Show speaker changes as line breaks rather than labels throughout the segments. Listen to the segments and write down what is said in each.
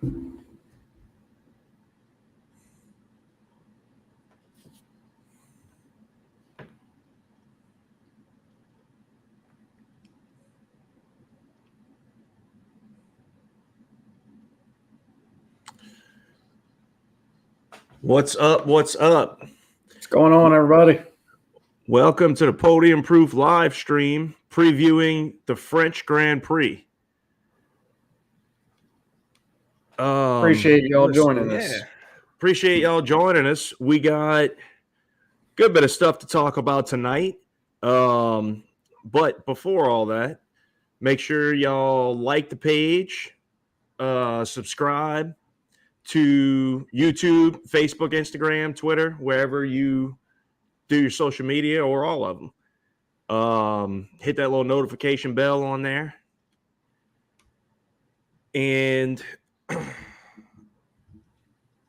What's up? What's up?
What's going on, everybody?
Welcome to the Podium Proof live stream previewing the French Grand Prix.
Appreciate y'all joining us.
Appreciate y'all joining us. We got a good bit of stuff to talk about tonight. But before all that, make sure y'all like the page, subscribe to YouTube, Facebook, Instagram, Twitter, wherever you do your social media or all of them. Hit that little notification bell on there. And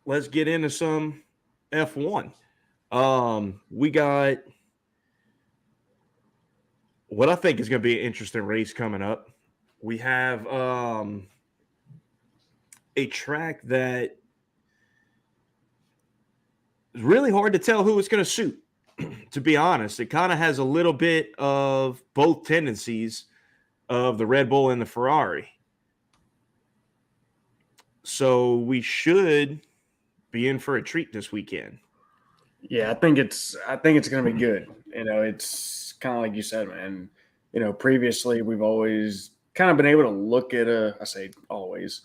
let's get into some F1. We got what I think is going to be an interesting race coming up. We have a track that is really hard to tell who it's going to suit. To be honest, it kind of has a little bit of both tendencies of the Red Bull and the Ferrari. So we should be in for a treat this weekend.
Yeah, I think it's going to be good. It's kind of like you said, man. Previously we've always kind of been able to look at I say always,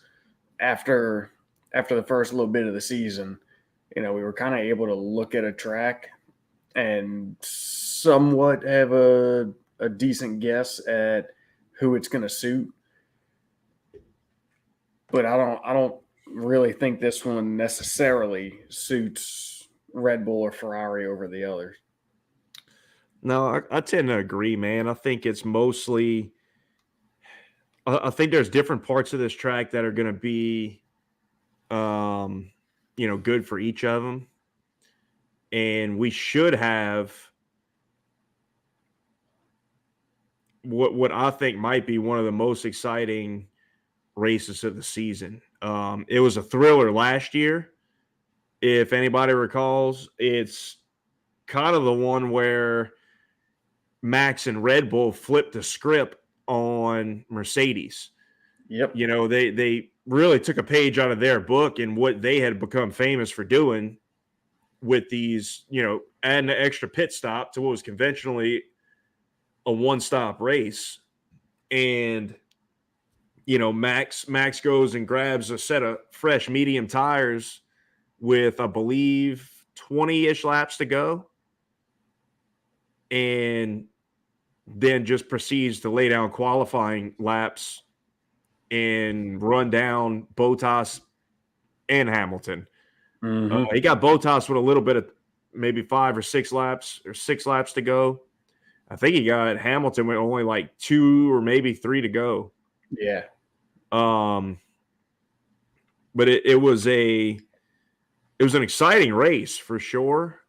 after the first little bit of the season, we were kind of able to look at a track and somewhat have a decent guess at who it's going to suit. But I don't really think this one necessarily suits Red Bull or Ferrari over the others.
No, I tend to agree, man. I think it's mostly I think there's different parts of this track that are going to be good for each of them. And we should have what I think might be one of the most exciting races of the season. It was a thriller last year. If anybody recalls, it's kind of the one where Max and Red Bull flipped the script on Mercedes.
Yep.
They really took a page out of their book and what they had become famous for doing with these, adding an extra pit stop to what was conventionally a one-stop race. And, Max goes and grabs a set of fresh medium tires with, I believe, 20-ish laps to go. And then just proceeds to lay down qualifying laps and run down Bottas and Hamilton.
Mm-hmm.
He got Bottas with a little bit of maybe 5 or 6 laps to go. I think he got Hamilton with only like 2 or maybe 3 to go.
Yeah.
But it was an exciting race for sure.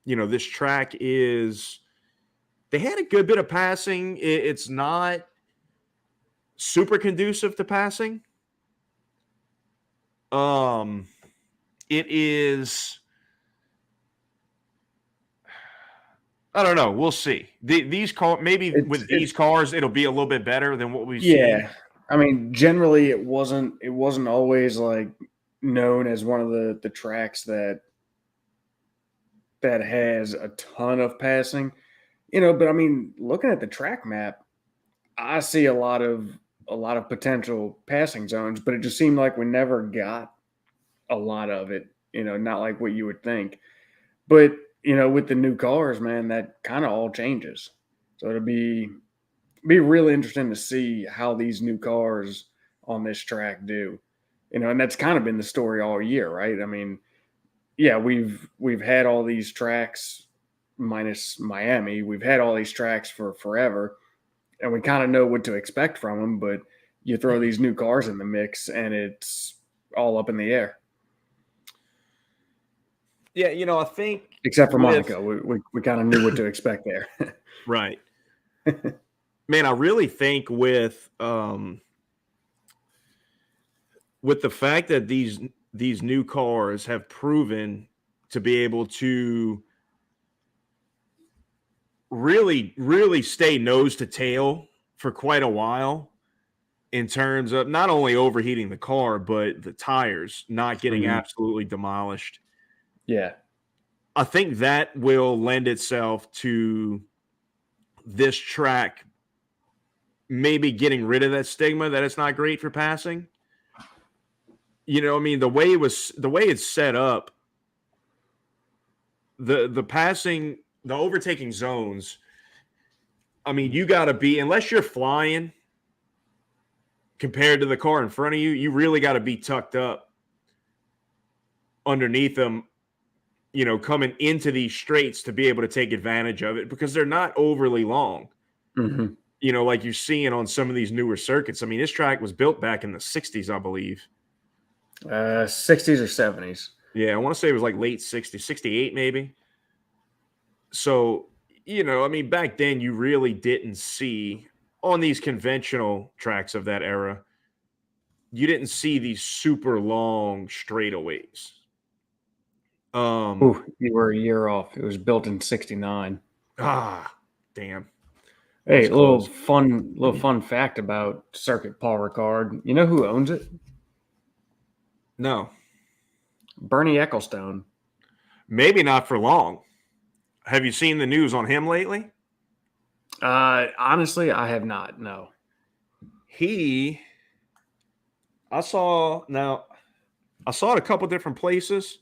This track they had a good bit of passing. It's not super conducive to passing. It is. I don't know. We'll see. These cars, with these cars, it'll be a little bit better than what we've seen.
Yeah, I mean, generally, it wasn't always like known as one of the tracks that has a ton of passing, But I mean, looking at the track map, I see a lot of potential passing zones, but it just seemed like we never got a lot of it. Not like what you would think, but. With the new cars, man, that kind of all changes. So it'll be really interesting to see how these new cars on this track do. And that's kind of been the story all year, right? I mean, yeah, we've had all these tracks minus Miami. We've had all these tracks for forever, and we kind of know what to expect from them, but you throw these new cars in the mix and it's all up in the air.
Yeah, I think
except for Monaco, we kind of knew what to expect there.
Right. Man, I really think with with the fact that these new cars have proven to be able to really stay nose to tail for quite a while in terms of not only overheating the car, but the tires not getting
Mhm.
absolutely demolished.
Yeah.
I think that will lend itself to this track maybe getting rid of that stigma that it's not great for passing. I mean, the way it's set up, the passing, the overtaking zones, I mean, you got to be, unless you're flying compared to the car in front of you, you really got to be tucked up underneath them, coming into these straights to be able to take advantage of it because they're not overly long.
Mhm.
Like you're seeing on some of these newer circuits. I mean, this track was built back in the 60s, I believe.
60s or 70s.
Yeah, I want to say it was like late 60s, 68 maybe. So, I mean, back then you really didn't see on these conventional tracks of that era, you didn't see these super long straightaways.
Ooh, you were a year off. It was built in 69.
Damn.
Hey,
That's close.
little fun fact about Circuit Paul Ricard. You know who owns it?
No,
Bernie Ecclestone.
maybe not for long. Have you seen the news on him lately?
Honestly, I have not. No.
He, I saw it a couple different places,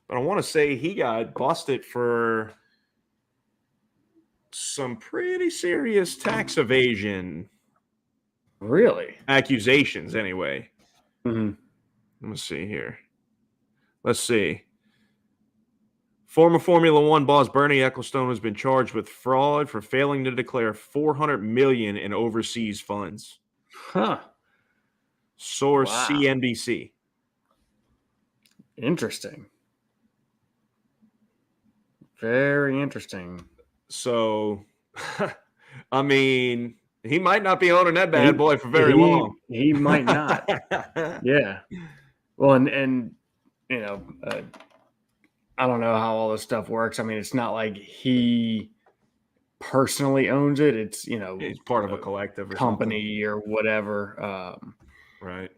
but I want to say he got busted for some pretty serious tax evasion
Really?
accusations anyway.
Mm-hmm.
Let me see here. Let's see. Former Formula One boss Bernie Ecclestone has been charged with fraud for failing to declare $400 million in overseas funds.
Huh.
Source
Wow.
CNBC.
Interesting. Very interesting.
So, I mean, he might not be owning that bad
He
boy for very
he
long.
he might not. Yeah. Well, and you know, I don't know how all this stuff works. I mean, it's not like he personally owns it. It's
He's part of a
a
collective or something,
company or whatever.
right?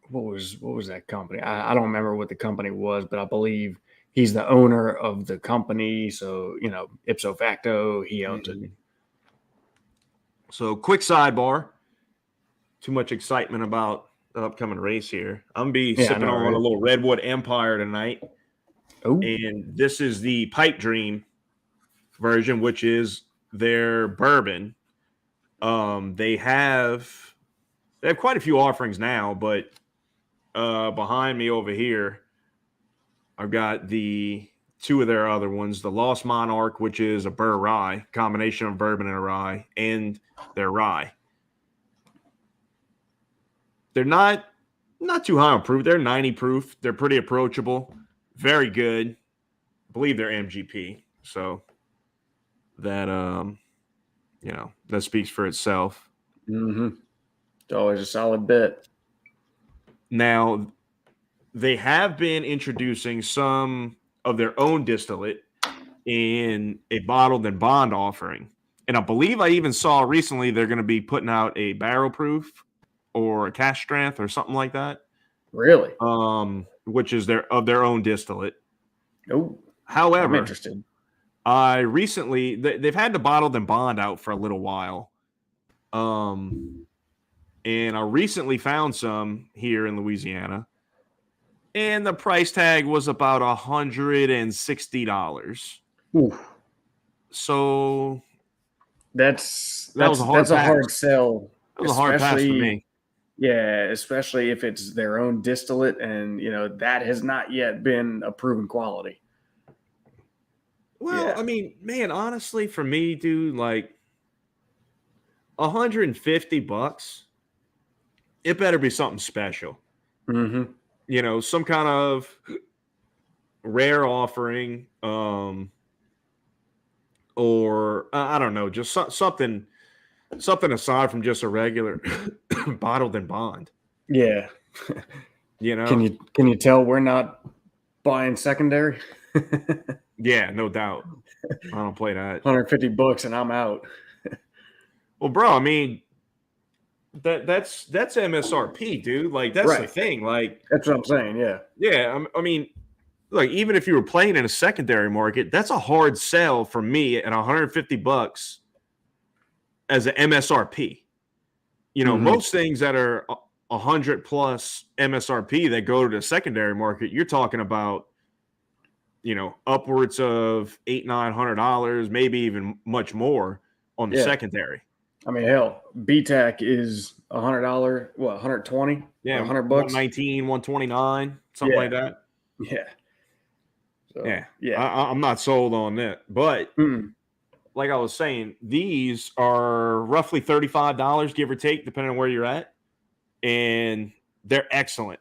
What was that company? I don't remember what the company was, but I believe he's the owner of the company. So ipso facto, he owns it.
Mhm. So, quick sidebar. Too much excitement about the upcoming race here. I'm gonna be
Yeah, I
sipping
know,
on a
right?
little Redwood Empire tonight,
Oh,
and this is the Pipe Dream version, which is their bourbon. They have quite a few offerings now, but behind me over here, I've got the two of their other ones, the Lost Monarch, which is a burr rye, combination of bourbon and a rye, and their rye. They're not too high on proof. They're 90 proof. They're pretty approachable. Very good. I believe they're MGP. So that that speaks for itself.
mm-hmm. It's always a solid bit.
Now, they have been introducing some of their own distillate in a bottled and bond offering. And I believe I even saw recently they're going to be putting out a barrel proof or a cask strength or something like that.
Really?
Which is their own distillate.
Oh, I'm
However,
interested.
I recently they've had the bottled and bond out for a little while. And I recently found some here in Louisiana, and the price tag was about $160.
Ooh,
So
that's
that was a
that's
hard
that's a
pass.
hard sell,
That was a hard pass for
especially
me.
yeah, especially if it's their own distillate, and that has not yet been a proven quality.
Well,
Yeah.
I mean, man, honestly, for me, dude, like $150, it better be something special.
Mm-hmm.
Some kind of rare offering, or I don't know, just something aside from just a regular bottled and bond.
Yeah.
You know?
Can you tell we're not buying secondary?
Yeah, no doubt. I don't play that.
$150 and I'm out.
Well, bro, I mean, that's MSRP, dude. Like, that's the
Right.
thing. Like,
That's what I'm saying. Yeah.
yeah, I mean, like, even if you were playing in a secondary market, that's a hard sell for me at $150 as an MSRP. You know, most things that are 100 plus MSRP that go to the secondary market, you're talking about, you know, upwards of $800-900, maybe even much more on the
Yeah.
secondary.
I mean, hell, BTAC is $100, what, 120?
Yeah,
Or $100?
119, 129, something like that.
Yeah. So,
Yeah,
yeah.
I'm not sold on that, but like I was saying, these are roughly $35, give or take, depending on where you're at, and they're excellent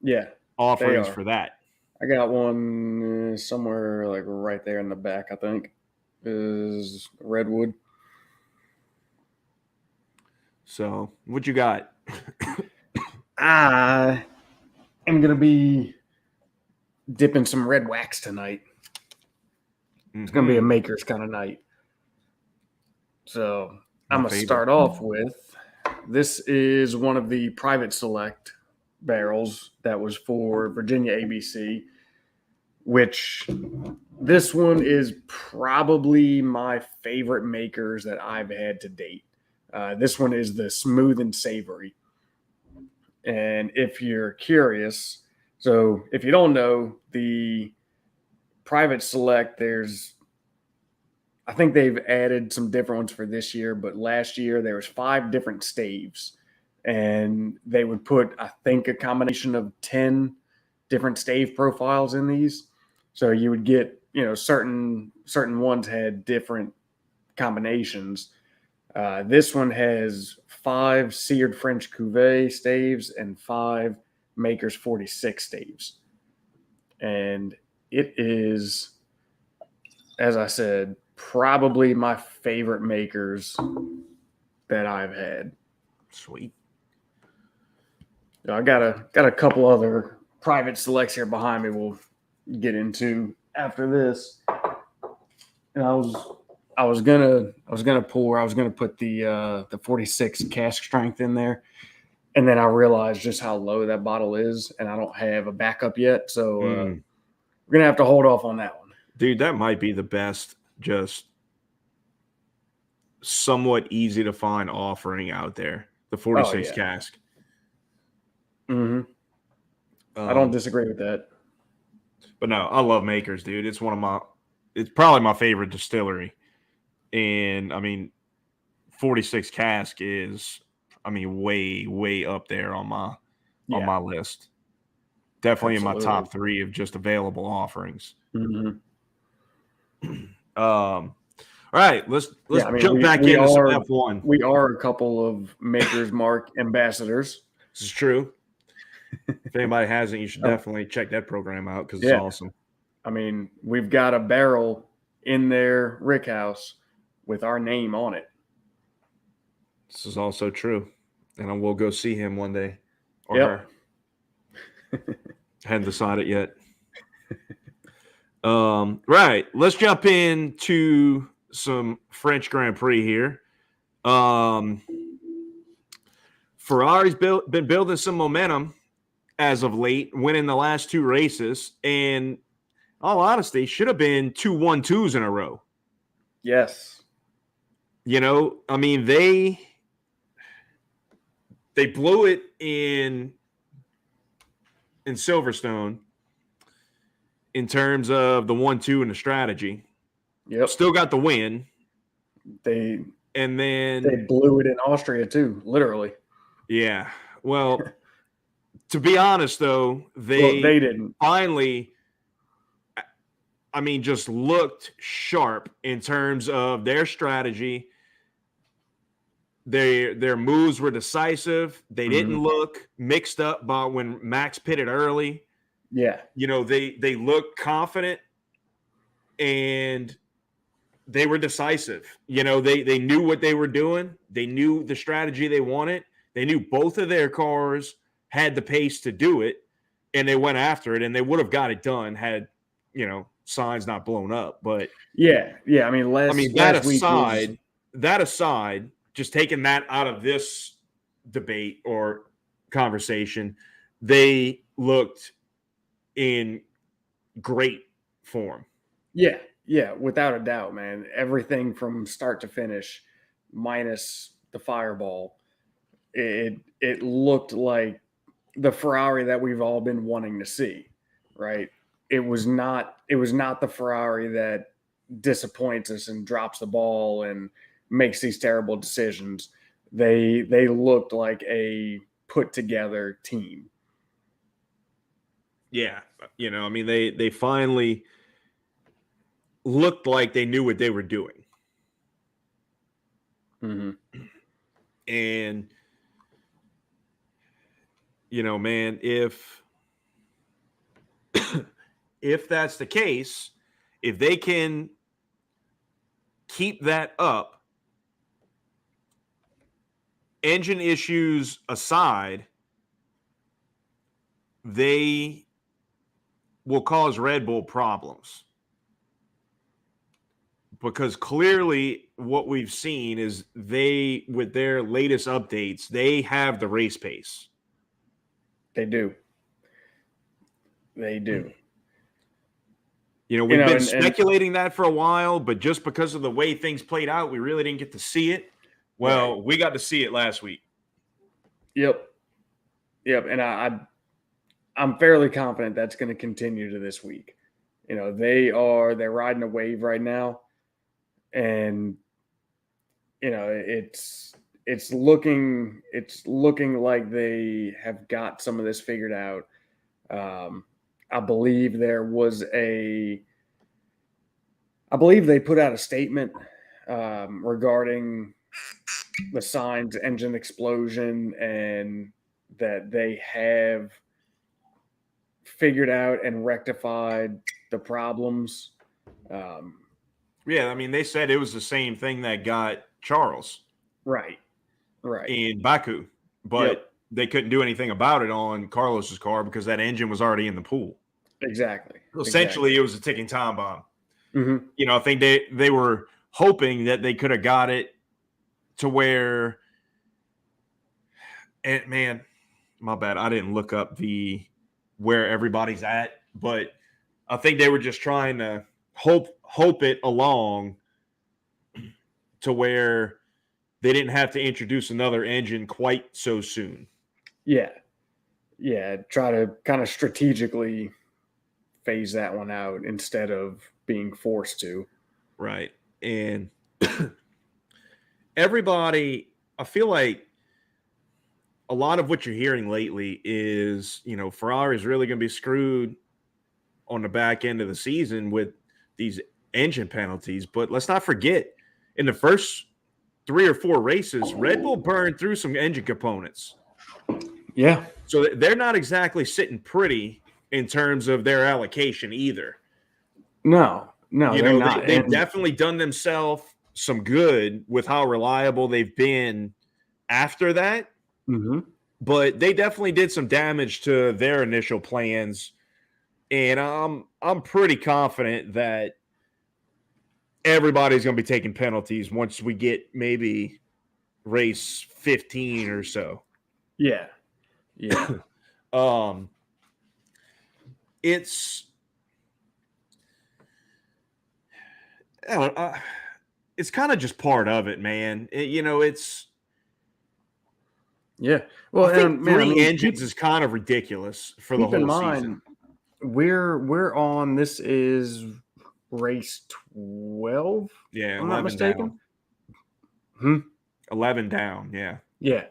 Yeah.
offerings for that.
I got one somewhere like right there in the back, I think, is redwood.
So, what you got?
I am going to be dipping some red wax tonight. It's going to be a maker's kind of night. So I'm going to start off with, this is one of the private select barrels that was for Virginia ABC, which this one is probably my favorite makers that I've had to date. This one is the Smooth and Savory. And if you're curious, so if you don't know, the private select, I think they've added some different ones for this year, but last year there was 5 different staves, and they would put, I think, a combination of 10 different stave profiles in these. So you would get, you know, certain ones had different combinations. This one has 5 seared French Cuvée staves and 5 Makers 46 staves. And it is, as I said, probably my favorite makers that I've had.
Sweet.
I got a couple other private selects here behind me we'll get into after this. And I was gonna put the 46 cask strength in there, and then I realized just how low that bottle is, and I don't have a backup yet, so we're gonna have to hold off on that one.
Dude, that might be the best, just somewhat easy to find offering out there. The 46 cask.
I don't disagree with that.
But no, I love Makers, dude. It's probably my favorite distillery. And I mean, 46 cask is, I mean, way up there on my list. Definitely in my top 3 of just available offerings. All right, let's jump back into some F1.
We are a couple of Maker's Mark ambassadors.
This is true. If anybody hasn't, you should definitely check that program out because it's awesome.
I mean, we've got a barrel in their rick house with our name on it.
This is also true. And I will go see him one day. Or her. Hadn't decided yet. Right. Let's jump into some French Grand Prix here. Ferrari's been building some momentum as of late, winning the last 2 races, and all honesty, should have been 2 1-2s in a row.
Yes.
You know, I mean, they blew it in Silverstone in terms of the 1-2 and the strategy.
Yep.
Still got the win.
They
blew
it in Austria too, literally.
Yeah. Well, to be honest, though, they
didn't.
Finally, I mean, just looked sharp in terms of their strategy. Their moves were decisive. They didn't look mixed up by when Max pitted early.
Yeah.
You know, they looked confident and they were decisive. You know, they knew what they were doing. They knew the strategy they wanted. They knew both of their cars had the pace to do it, and they went after it, and they would have got it done had, signs not blown up. But
Yeah. I mean, last week was
that aside, just taking that out of this debate or conversation, they looked in great form.
yeah, without a doubt, man. Everything from start to finish, minus the fireball, it looked like the Ferrari that we've all been wanting to see, right? It was not the Ferrari that disappoints us and drops the ball and makes these terrible decisions. They looked like a put together team.
Yeah, I mean, they finally looked like they knew what they were doing.
Mm-hmm.
And man, if that's the case, if they can keep that up, engine issues aside, they will cause Red Bull problems. Because clearly what we've seen is they, with their latest updates, they have the race pace.
They do. We've
been speculating that for a while, but just because of the way things played out, we really didn't get to see it. Well, right. We got to see it last week.
Yep. And I'm fairly confident that's going to continue to this week. They're riding a wave right now, and it's looking like they have got some of this figured out. I believe they put out a statement regarding the Sainz engine explosion, and that they have figured out and rectified the problems.
Yeah, I mean, they said it was the same thing that got Charles.
Right.
In Baku, but they couldn't do anything about it on Carlos's car because that engine was already in the pool.
Exactly.
Essentially, It was a ticking time bomb.
Mm-hmm.
I think they were hoping that they could have got it to where, and man, my bad, I didn't look up where everybody's at, but I think they were just trying to hope it along to where they didn't have to introduce another engine quite so soon.
Yeah. Try to kind of strategically phase that one out instead of being forced to.
Right. And everybody, I feel like a lot of what you're hearing lately is, Ferrari is really going to be screwed on the back end of the season with these engine penalties. But let's not forget, in the first 3 or 4 races, Red Bull burned through some engine components.
Yeah.
So they're not exactly sitting pretty in terms of their allocation either.
No, they're not.
They've definitely done themselves some good with how reliable they've been after that.
Mm-hmm.
But they definitely did some damage to their initial plans. And I'm pretty confident that everybody's going to be taking penalties once we get maybe race 15 or so.
Yeah.
It's kind of just part of it, man. It's
yeah. Well,
I think three engines is kind of ridiculous for the whole season.
We're on. This is race 12.
Yeah,
I'm not mistaken. Down.
11 down.
Yeah.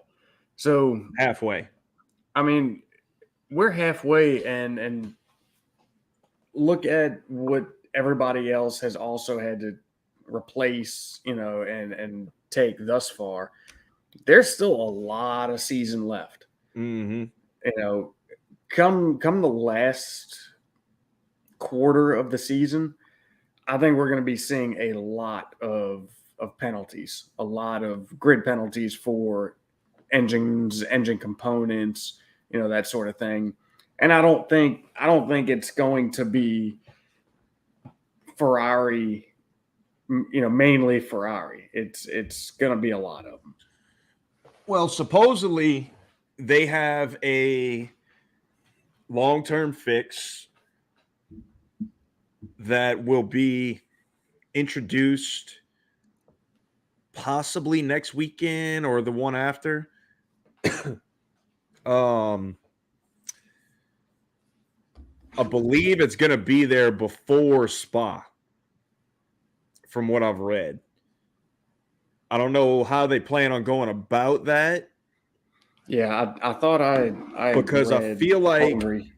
So
halfway.
I mean, we're halfway, and look at what everybody else has also had to replace, and take thus far. There's still a lot of season left.
Mm-hmm.
Come the last quarter of the season, I think we're going to be seeing a lot of penalties, a lot of grid penalties for engines, engine components, that sort of thing. And I don't think it's going to be Ferrari, mainly Ferrari. It's going to be a lot of them.
Well, supposedly they have a long-term fix that will be introduced possibly next weekend or the one after. I believe it's going to be there before Spa, from what I've read. I don't know how they plan on going about that.
Yeah, I thought I
because
read Hungary.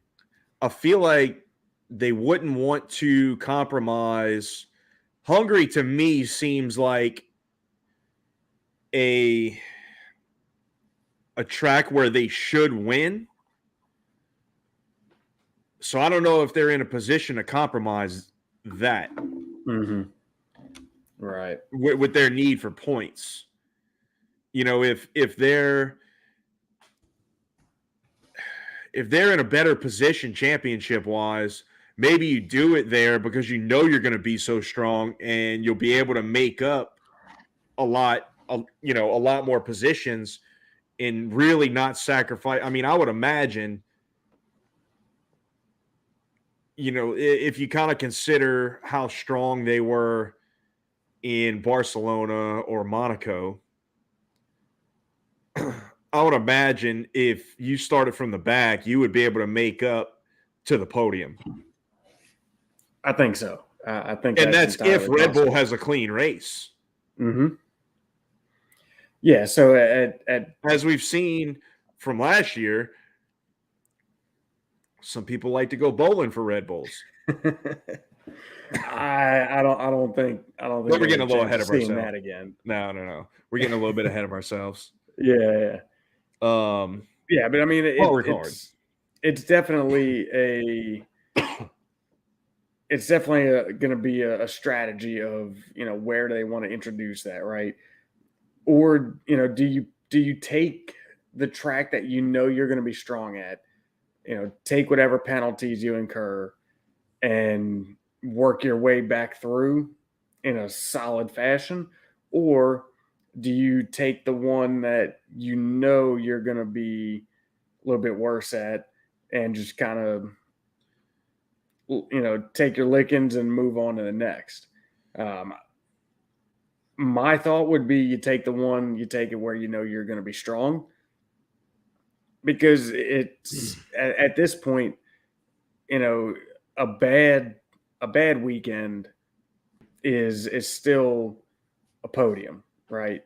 I feel like they wouldn't want to compromise. Hungary to me seems like a track where they should win. So I don't know if they're in a position to compromise that.
Mm-hmm. Right.
With their need for points. If they're in a better position championship wise, maybe you do it there because you're going to be so strong and you'll be able to make up a lot more positions and really not sacrifice. I mean, I would imagine, if you kind of consider how strong they were in Barcelona or Monaco, I would imagine if you started from the back, you would be able to make up to the podium.
I think so. I think
and that's if Red
possible.
Bull has a clean race.
Mm-hmm. Yeah. So
as we've seen from last year, some people like to go bowling for Red Bulls.
I don't think
we're getting a little ahead of ourselves.
That again.
No. We're getting a little bit ahead of ourselves.
Yeah.
Yeah,
but I mean, it's definitely going to be a strategy of where do they want to introduce that, right? Or do you take the track that you're going to be strong at, take whatever penalties you incur and work your way back through in a solid fashion? Or do you take the one that you're going to be a little bit worse at and just kind of, take your lickings and move on to the next? My thought would be you take it where you're going to be strong, because it's at this point, a bad weekend is still a podium, right?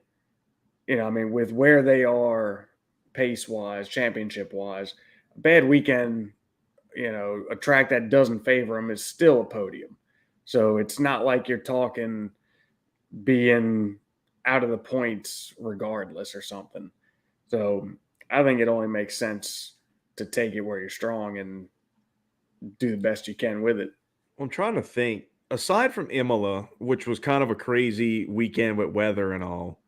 I mean, with where they are pace wise, championship wise, a bad weekend, a track that doesn't favor them is still a podium. So it's not like you're talking being out of the points regardless or something. So I think it only makes sense to take it where you're strong and do the best you can with it.
I'm trying to think. Aside from Imola, which was kind of a crazy weekend with weather and all,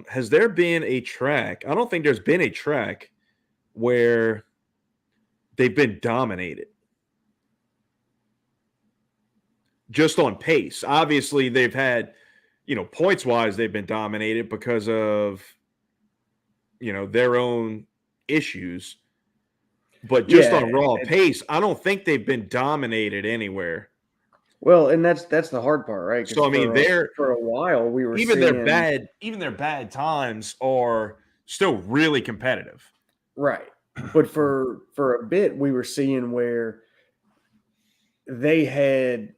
has there been a track? I don't think there's been a track where they've been dominated just on pace. Obviously, they've had, points wise, they've been dominated because of, their own issues. But just on raw pace, I don't think they've been dominated anywhere.
Well, and that's the hard part, right?
So I mean,
for a while we were
even their bad times are still really competitive,
right? But for a bit, we were seeing where they had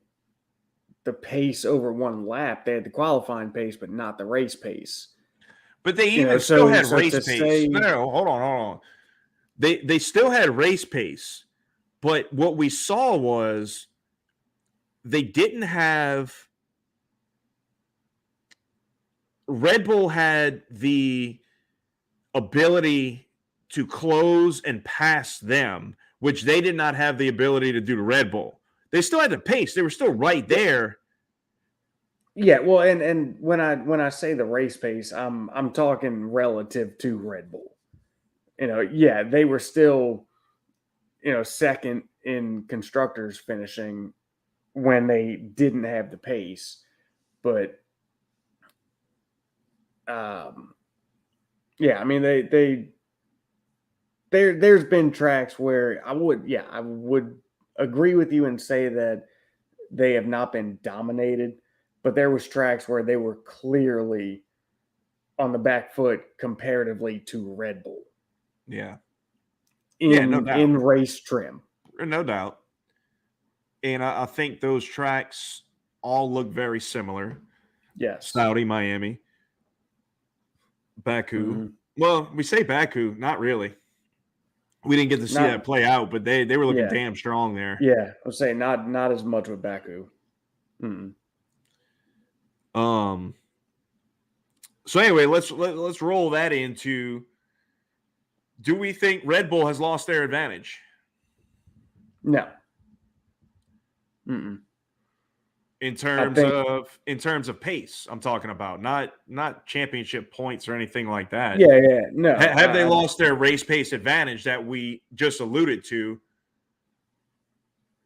the pace over one lap. They had the qualifying pace, but not the race pace.
But they even still had race pace. No, hold on. They still had race pace, but what we saw was they didn't have. Red Bull had the ability to close and pass them, which they did not have the ability to do to Red Bull. They still had the pace. They were still right there.
Yeah, well, and when I say the race pace, I'm talking relative to Red Bull. yeah, they were still, second in constructors finishing when they didn't have the pace. But yeah, I mean there's been tracks where I would agree with you and say that they have not been dominated, but there was tracks where they were clearly on the back foot comparatively to Red Bull
Yeah. Yeah, no doubt.
in race trim.
No doubt. And I think those tracks all look very similar.
Yes.
Saudi, Miami, Baku.
Mm-hmm.
Well, we say Baku, not really. We didn't get to see
Not
that play out, but they were looking
yeah.
damn strong there.
Yeah, I would say not as much with Baku. Mm-mm.
So anyway, let's roll that into, do we think Red Bull has lost their advantage?
No. Mm-mm.
In terms of pace, I'm talking about, not championship points or anything like that.
Yeah, no.
Have they lost their race pace advantage that we just alluded to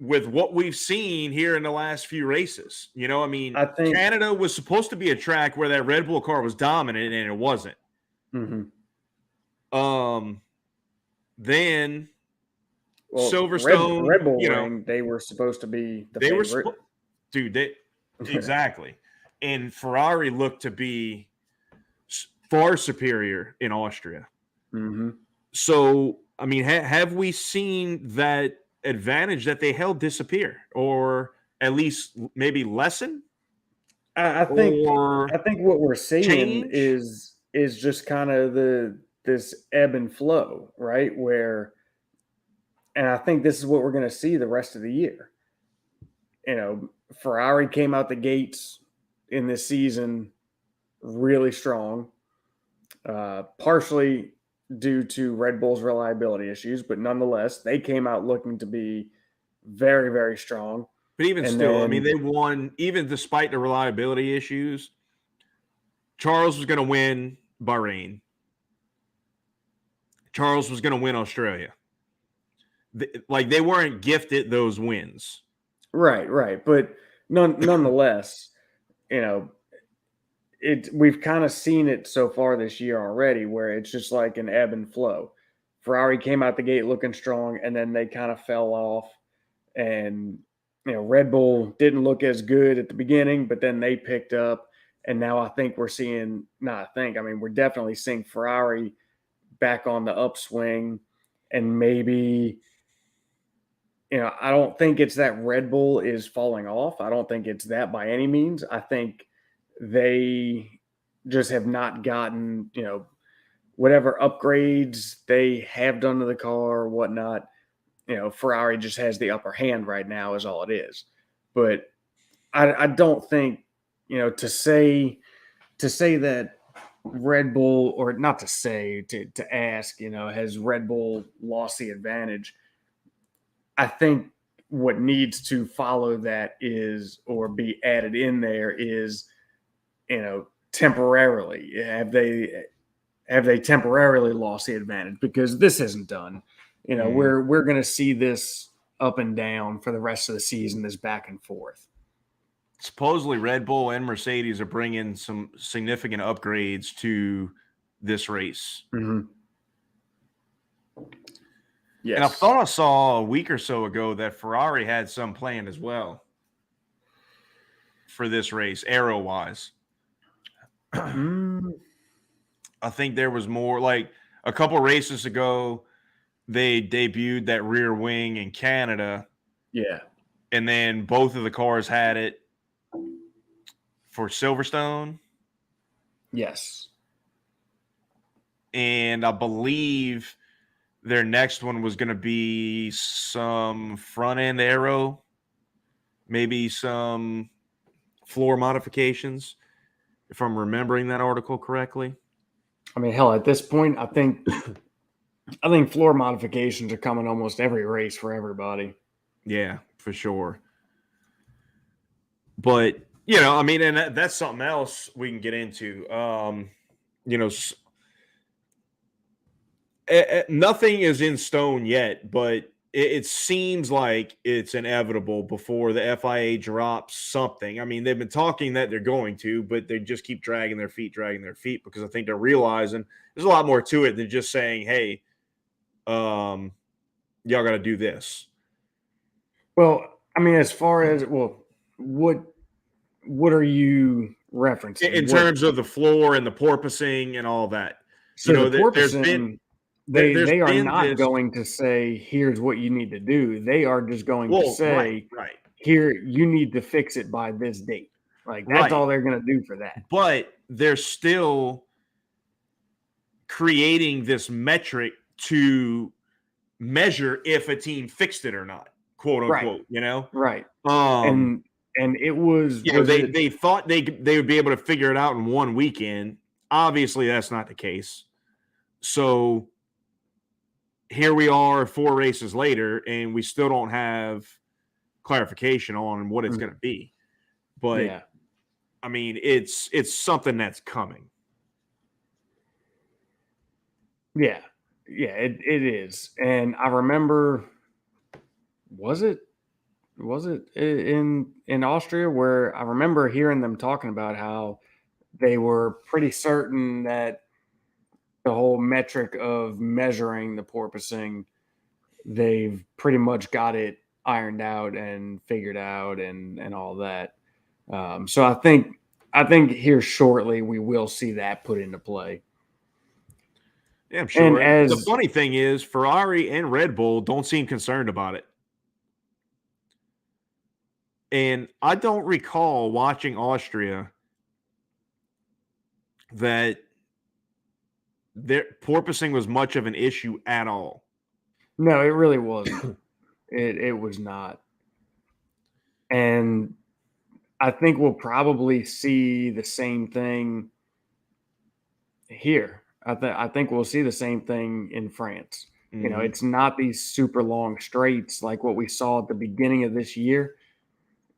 with what we've seen here in the last few races? I mean,
I think
Canada was supposed to be a track where that Red Bull car was dominant, and it wasn't.
mm-hmm.
Then
Well,
Silverstone,
Red Bull Ring, they were supposed to be the
they
favorite.
were, dude, exactly. And Ferrari looked to be far superior in Austria.
Mm-hmm.
So, I mean, have we seen that advantage that they held disappear, or at least maybe lessen?
I think
or
what we're seeing
change?
is just kind of this ebb and flow, right? And I think this is what we're going to see the rest of the year. Ferrari came out the gates in this season really strong, partially due to Red Bull's reliability issues, but nonetheless, they came out looking to be very, very strong.
But even
And
still, I
then,
mean, they won, even despite the reliability issues. Charles was going to win Bahrain. Charles was going to win Australia. They weren't gifted those wins.
right. But nonetheless, we've kind of seen it so far this year already, where it's just like an ebb and flow. Ferrari came out the gate looking strong, and then they kind of fell off. And Red Bull didn't look as good at the beginning, but then they picked up. And now I think we're seeing, we're definitely seeing Ferrari back on the upswing. And maybe, I don't think it's that Red Bull is falling off. I don't think it's that by any means. I think they just have not gotten, whatever upgrades they have done to the car or whatnot. Ferrari just has the upper hand right now is all it is. But I don't think, to say that Red Bull, or not to say, to ask, has Red Bull lost the advantage? I think what needs to follow that is, or be added in there is, temporarily, have they temporarily lost the advantage? Because this isn't done. We're going to see this up and down for the rest of the season, this back and forth.
Supposedly Red Bull and Mercedes are bringing some significant upgrades to this race.
Mm-hmm. Yes.
And I thought I saw a week or so ago that Ferrari had some planned as well for this race, aero-wise. I think there was more, like a couple races ago, they debuted that rear wing in Canada.
Yeah.
And then both of the cars had it for Silverstone.
Yes.
And I believe their next one was going to be some front end aero, maybe some floor modifications, if I'm remembering that article correctly.
I mean, hell, at this point, I think floor modifications are coming almost every race for everybody.
Yeah, for sure. But, I mean, and that's something else we can get into. nothing is in stone yet, but it seems like it's inevitable before the FIA drops something. I mean, they've been talking that they're going to, but they just keep dragging their feet, because I think they're realizing there's a lot more to it than just saying, "Hey, y'all got to do this."
Well, I mean, as far as what are you referencing?
In terms of the floor and the porpoising and all that.
So the
There's been
porpoising, they are not
this.
going to say, here's what you need to do. They are just going to
Well,
say,
right,
here, you need to fix it by this date. Like that's
right.
all they're going to do for that.
But they're still creating this metric to measure if a team fixed it or not, quote
Right.
unquote. You know,
Right.
um,
And it was,
they thought they would be able to figure it out in one weekend. Obviously, that's not the case. So here we are 4 races later, and we still don't have clarification on what it's going to be. But
yeah.
I mean, it's something that's coming.
Yeah. Yeah, it is. And I remember, was it in Austria where I remember hearing them talking about how they were pretty certain that the whole metric of measuring the porpoising, they've pretty much got it ironed out and figured out and all that. So I think here shortly we will see that put into play.
Yeah, I'm sure.
And
The funny thing is, Ferrari and Red Bull don't seem concerned about it. And I don't recall watching Austria that their porpoising was much of an issue at all.
no, it really wasn't. It was not. And I think we'll probably see the same thing here. I think we'll see the same thing in France.
Mm-hmm.
It's not these super long straights like what we saw at the beginning of this year.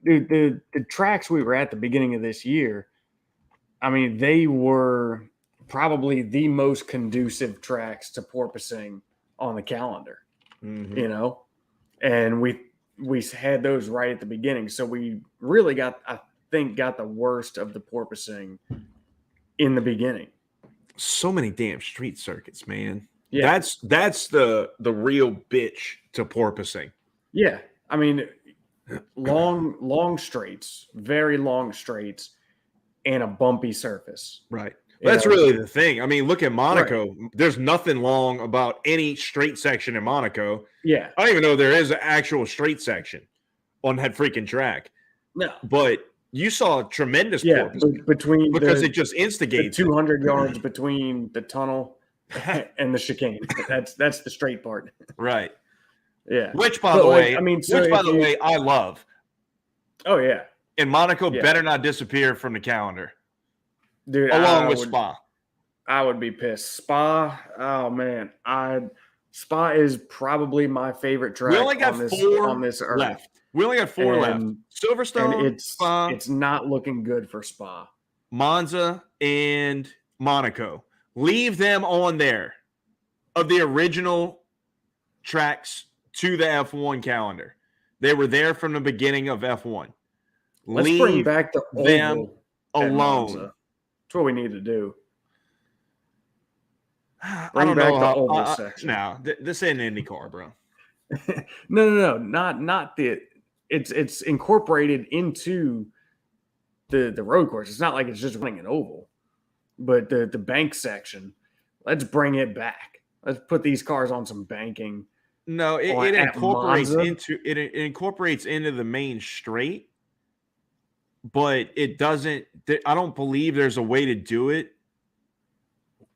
Dude, the tracks we were at the beginning of this year, I mean, they were probably the most conducive tracks to porpoising on the calendar.
Mm-hmm.
And we had those right at the beginning, so we really got the worst of the porpoising in the beginning.
So many damn street circuits, man.
Yeah.
That's the real bitch to porpoising.
Yeah. I mean, long straights, very long straights, and a bumpy surface.
Right. That's really the thing. I mean, look at Monaco.
Right.
There's nothing long about any straight section in Monaco.
Yeah.
I don't even know there is an actual straight section on that freaking track.
No.
But you saw a tremendous porpoising because it just instigates
200 yards between the tunnel and the chicane. That's the straight part.
Right.
Yeah.
Which, by the way, I love.
Oh, yeah.
And Monaco better not disappear from the calendar.
Dude,
along with Spa.
I would be pissed. Spa, oh, man. Spa is probably my favorite track.
We only got
on this earth.
left. We only got 4 left. Silverstone,
and it's not looking good for Spa.
Monza and Monaco. Leave them on there of the original tracks to the F1 calendar. They were there from the beginning of F1.
Let's bring back the
them alone.
That's what we need to do.
I don't know the oval section. No, this ain't IndyCar, bro.
No, not the. It's incorporated into the road course. It's not like it's just running an oval, but the bank section. Let's bring it back. Let's put these cars on some banking.
No, it incorporates into the main straight, but it doesn't. I don't believe there's a way to do it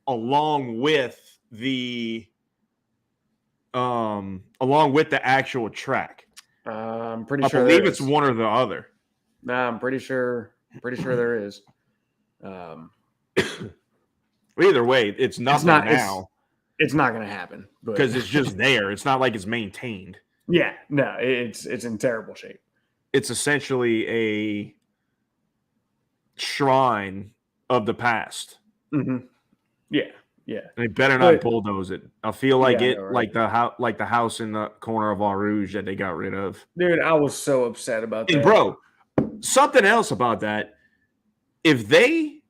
along with the actual track.
I'm pretty sure.
I believe it's one or the other.
Nah, I'm pretty sure. There is.
Either way, it's nothing now.
It's not going to happen
because it's just there. It's not like it's maintained.
Yeah, no, it's in terrible shape.
It's essentially a shrine of the past.
Mm-hmm. Yeah, Yeah.
They better not
But
bulldoze it. I feel like
yeah, I know,
it,
right?
like the house in the corner of Eau Rouge that they got rid of.
Dude, I was so upset about
And
that.
bro, something else about that. If they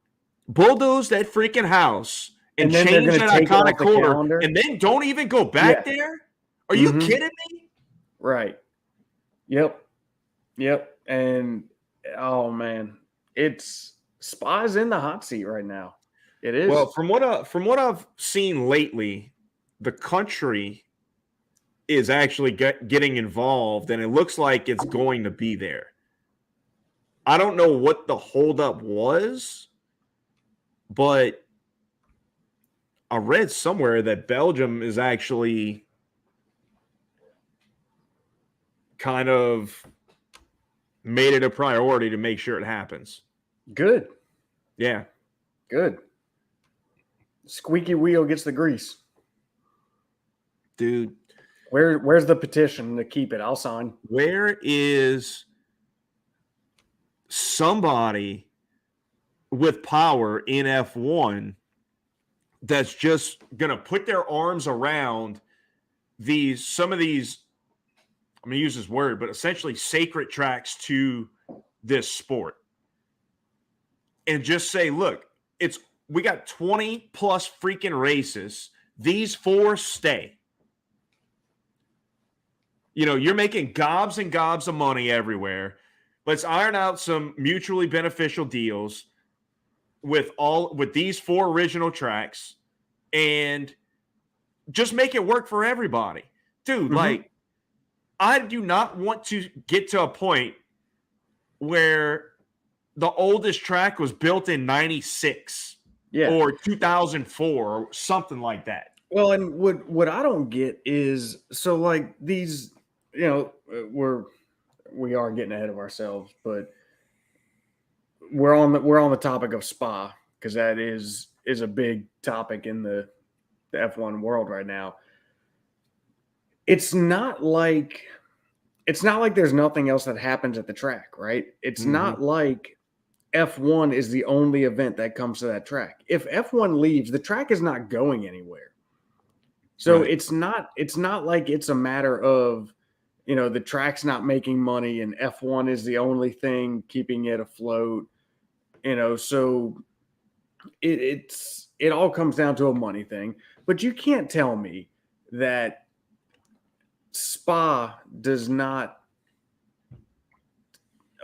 bulldoze that freaking house and
And then they're
change
gonna
that
take it
iconic
off the
corner
calendar.
and then don't even go
Yeah.
back there? Are you
Mm-hmm.
kidding me?
Right. Yep. Yep. And oh man, it's Spa's in the hot seat right now. It
Well,
is.
from what I've seen lately, the country is actually getting involved, and it looks like it's going to be there. I don't know what the holdup was, but I read somewhere that Belgium is actually kind of made it a priority to make sure it happens.
Good.
Yeah.
Good. Squeaky wheel gets the grease.
Dude,
Where's the petition to keep it? I'll sign.
where is somebody with power in F1 that's just going to put their arms around some of these, I'm going to use this word, but essentially sacred tracks to this sport and just say, look, we got 20 plus freaking races. These 4 stay. You know, you're making gobs and gobs of money everywhere. Let's iron out some mutually beneficial deals with these 4 original tracks and just make it work for everybody. Dude, like, I do not want to get to a point where the oldest track was built in 96 or 2004 or something like that.
Well, and what I don't get is, so like these, you know, we are getting ahead of ourselves, but we're on the topic of Spa, because that is a big topic in the F1 world right now. It's not like there's nothing else that happens at the track, right? It's not like F1 is the only event that comes to that track. If F1 leaves, the track is not going anywhere. So
Right.
it's not like it's a matter of, you know, the track's not making money and F1 is the only thing keeping it afloat. You know, so it all comes down to a money thing. But you can't tell me that Spa does not,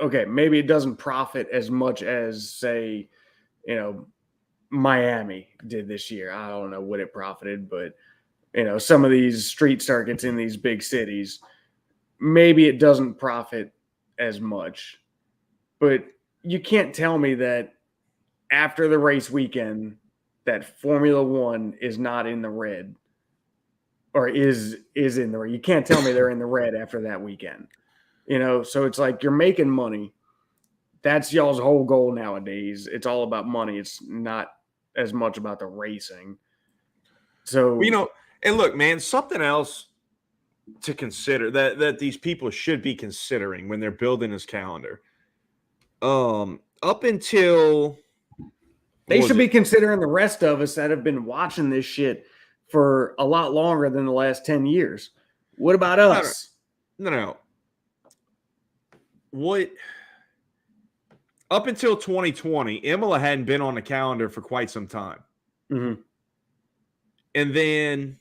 okay, maybe it doesn't profit as much as, say, you know, Miami did this year. I don't know what it profited, but, you know, some of these street circuits in these big cities, maybe it doesn't profit as much. But you can't tell me that after the race weekend that Formula One is not in the red, or is in the red. You can't tell me they're in the red after that weekend. You know, so it's like you're making money. That's y'all's whole goal nowadays. It's all about money. It's not as much about the racing. So,
Well, you know, and look, man, something else to consider that these people should be considering when they're building this calendar. Up until
they should be considering the rest of us that have been watching this shit for a lot longer than the last 10 years. What about us?
No. What? Up until 2020, Imola hadn't been on the calendar for quite some time.
Mm-hmm.
And then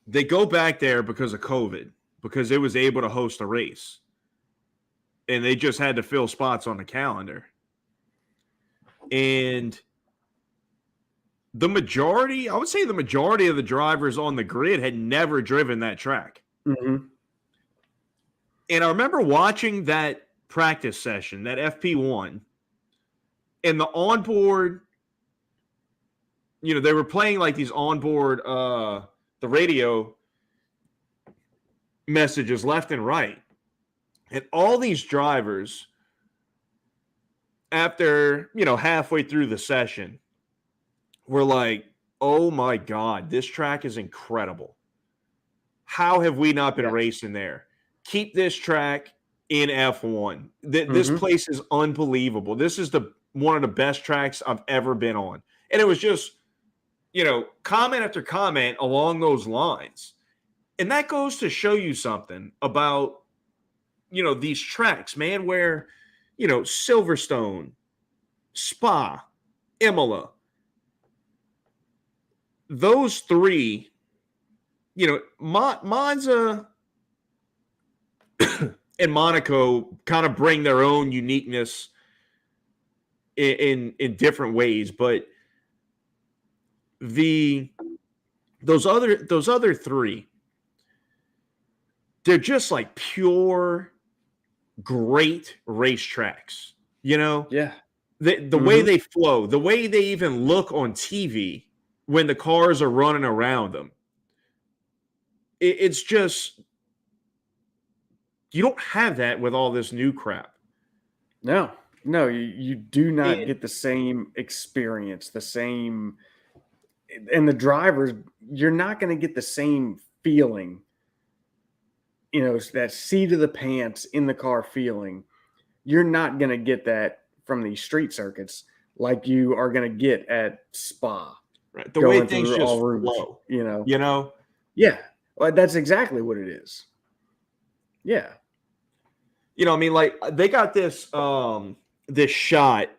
they go back there because of COVID, because it was able to host a race. And they just had to fill spots on the calendar. And I would say the majority of the drivers on the grid had never driven that track.
Mm-hmm.
And I remember watching that practice session, that FP1, and the onboard, you know, they were playing like these onboard, the radio messages left and right. And all these drivers, after, you know, halfway through the session, were like, oh my God, this track is incredible. How have we not been racing there? Keep this track in F1. This place is unbelievable. This is one of the best tracks I've ever been on. And it was just comment after comment along those lines. And that goes to show you something about, these tracks, man, where, Silverstone, Spa, Imola, those three, Monza and Monaco kind of bring their own uniqueness in different ways, but those other three, they're just like pure great racetracks.
Yeah.
The way they flow, the way they even look on TV when the cars are running around them. It's just, you don't have that with all this new crap.
No, you do not get the same experience, and the drivers, you're not going to get the same feeling, that seat of the pants in the car feeling. You're not going to get that from these street circuits like you are going to get at Spa.
Right. The way things just flow,
Yeah. Well, that's exactly what it is. Yeah.
Like they got this shot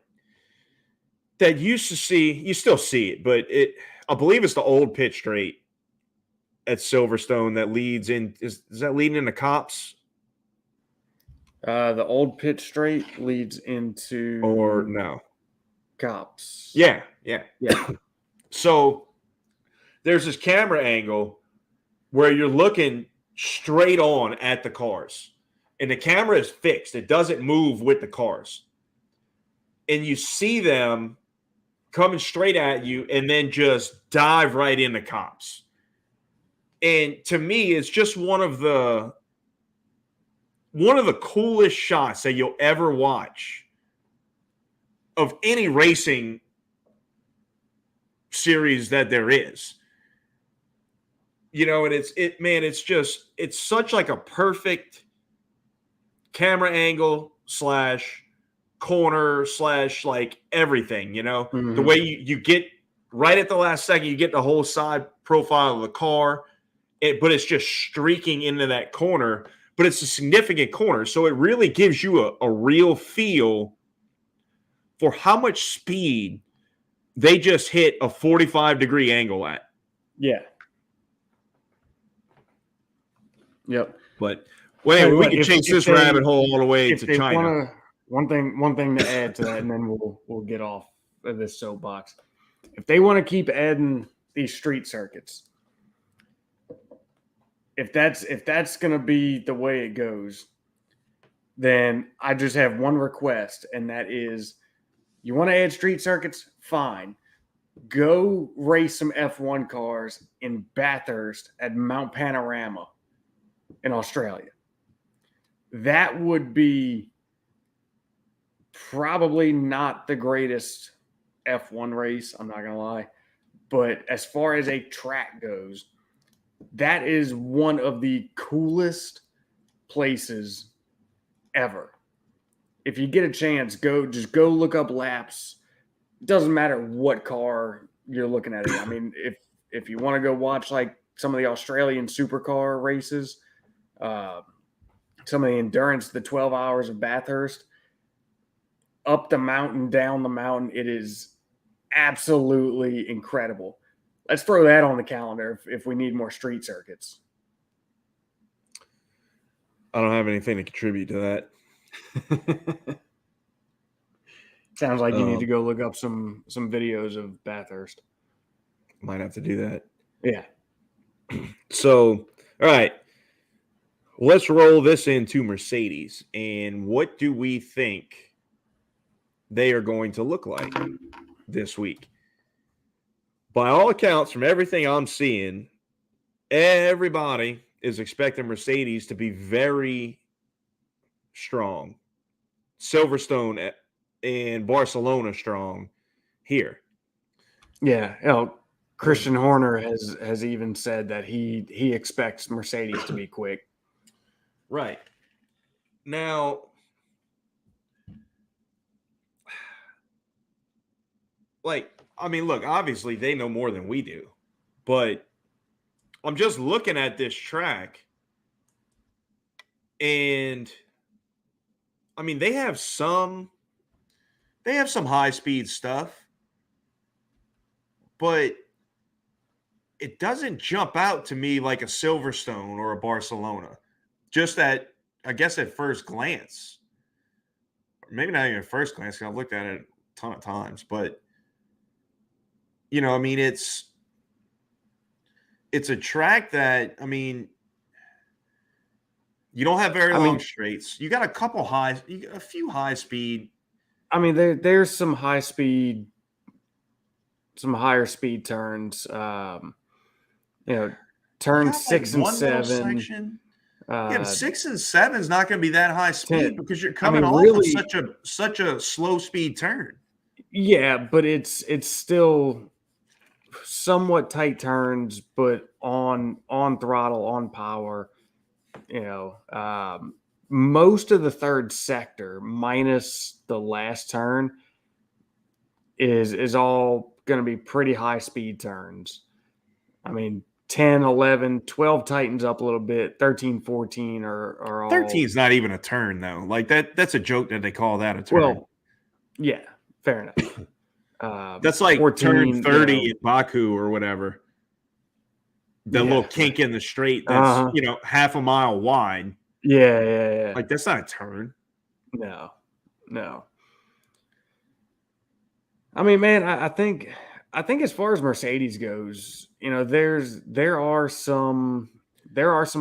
that you still see it, but I believe it's the old pit straight at Silverstone that leads in. Is that leading into Cops?
The old pit straight leads into,
or no,
Cops.
Yeah. So there's this camera angle where you're looking straight on at the cars, and the camera is fixed. It doesn't move with the cars. And you see them coming straight at you and then just dive right into Cops. And to me, it's just one of the coolest shots that you'll ever watch of any racing series that there is. And it's such like a perfect camera angle / corner / like everything, the way you get right at the last second, you get the whole side profile of the car, but it's just streaking into that corner, but it's a significant corner. So it really gives you a real feel for how much speed they just hit a 45-degree angle at.
Yeah. Yep.
But anyway, we can chase this rabbit hole all the way to China.
One thing to add to that, and then we'll get off of this soapbox. If they want to keep adding these street circuits, if that's going to be the way it goes, then I just have one request, and that is, you want to add street circuits? Fine. Go race some F1 cars in Bathurst at Mount Panorama in Australia. That would be probably not the greatest F1 race, I'm not going to lie. But as far as a track goes, that is one of the coolest places ever. If you get a chance, go look up laps. It doesn't matter what car you're looking at. I mean, if you want to go watch like some of the Australian supercar races, some of the endurance, the 12 hours of Bathurst, up the mountain, down the mountain, it is absolutely incredible. Let's throw that on the calendar if we need more street circuits.
I don't have anything to contribute to that.
Sounds like you need to go look up some videos of Bathurst.
Might have to do that.
Yeah.
So, all right. Let's roll this into Mercedes. And what do we think they are going to look like this week? By all accounts, from everything I'm seeing, everybody is expecting Mercedes to be very strong. Silverstone and Barcelona strong here.
Yeah. Christian Horner has even said that he expects Mercedes to be quick.
Right. Now, like, I mean, look, obviously they know more than we do, but I'm just looking at this track, and I mean, they have some high speed stuff, but it doesn't jump out to me like a Silverstone or a Barcelona. Just at, I guess, at first glance, maybe not even at first glance, 'cause I've looked at it a ton of times, but I mean, it's a track that, I mean, you don't have very
I
long
mean,
straights. You got a few high speed.
I mean, there's some high speed, some higher speed turns. You know,
You
turn
got like
6 and
one little
7.
section. Yeah, but
Uh,
6 and 7 is not going to be that high
10.
speed because you're
I
coming
mean,
off of
really,
such a slow speed turn.
yeah, but it's still somewhat tight turns, but on throttle, on power. You know, most of the third sector, minus the last turn, is all going to be pretty high speed turns. I mean, 10, 11, 12 tightens up a little bit, 13, 14 are
13
all,
is not even a turn though. Like that's a joke that they call that a turn.
well, yeah, fair enough.
That's like turn
14,
30 at Baku or whatever. The little
yeah,
kink in the straight that's,
uh-huh.
half a mile wide.
Yeah, yeah, yeah.
Like that's not a turn.
No, no. I mean, man, I think as far as Mercedes goes, there are some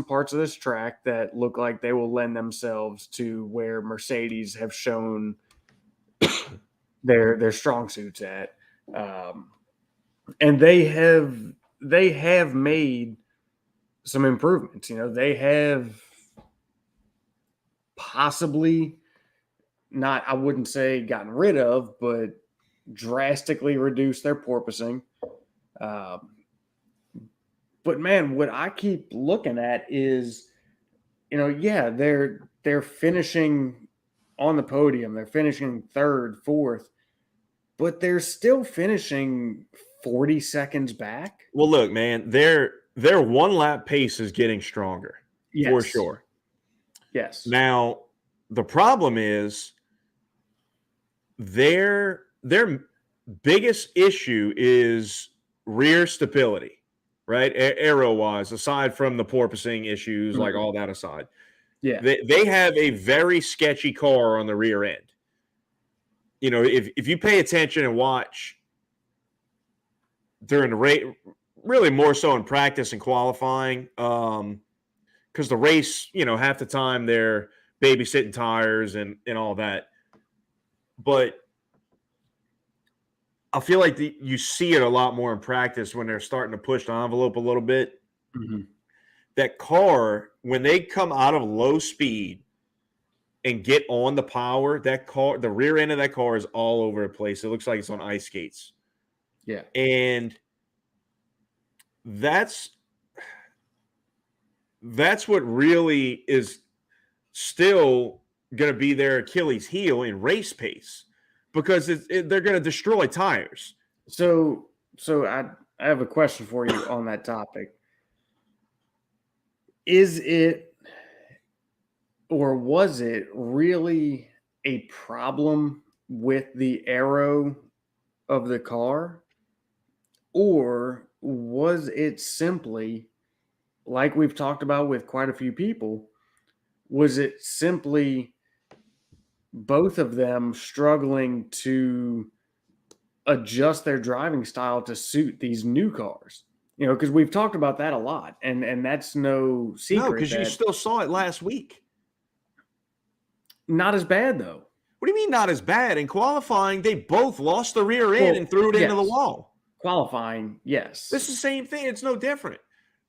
parts of this track that look like they will lend themselves to where Mercedes have shown their strong suits at, um, and they have made some improvements. They have possibly not, I wouldn't say gotten rid of, but drastically reduced their porpoising. Um, but man, what I keep looking at is, yeah, they're finishing on the podium. They're finishing third, fourth, but they're still finishing 40 seconds back.
Well, look, man, their one lap pace is getting stronger for
Yes.
sure.
Yes.
Now, the problem is their biggest issue is rear stability, right? Aero wise, aside from the porpoising issues, like
Mhm.
all that aside,
Yeah.
they have a very sketchy car on the rear end. If you pay attention and watch during the race, really more so in practice and qualifying, because the race, half the time they're babysitting tires and all that. But I feel like you see it a lot more in practice when they're starting to push the envelope a little bit.
Mhm.
That car, when they come out of low speed and get on the power, that car, the rear end of that car is all over the place. It looks like it's on ice skates.
Yeah.
And that's what really is still going to be their Achilles heel in race pace because they're going to destroy tires.
So I have a question for you on that topic. Is it, or was it really a problem with the aero of the car? Or was it simply, like we've talked about with quite a few people, was it simply both of them struggling to adjust their driving style to suit these new cars? Because we've talked about that a lot, and that's no
No,
secret
because you
that
still saw it last week.
not as bad though.
What do you mean not as bad? In qualifying, they both lost the rear end and
Well,
threw it into the
yes,
wall.
qualifying,
This
yes,
is the same thing. It's no different.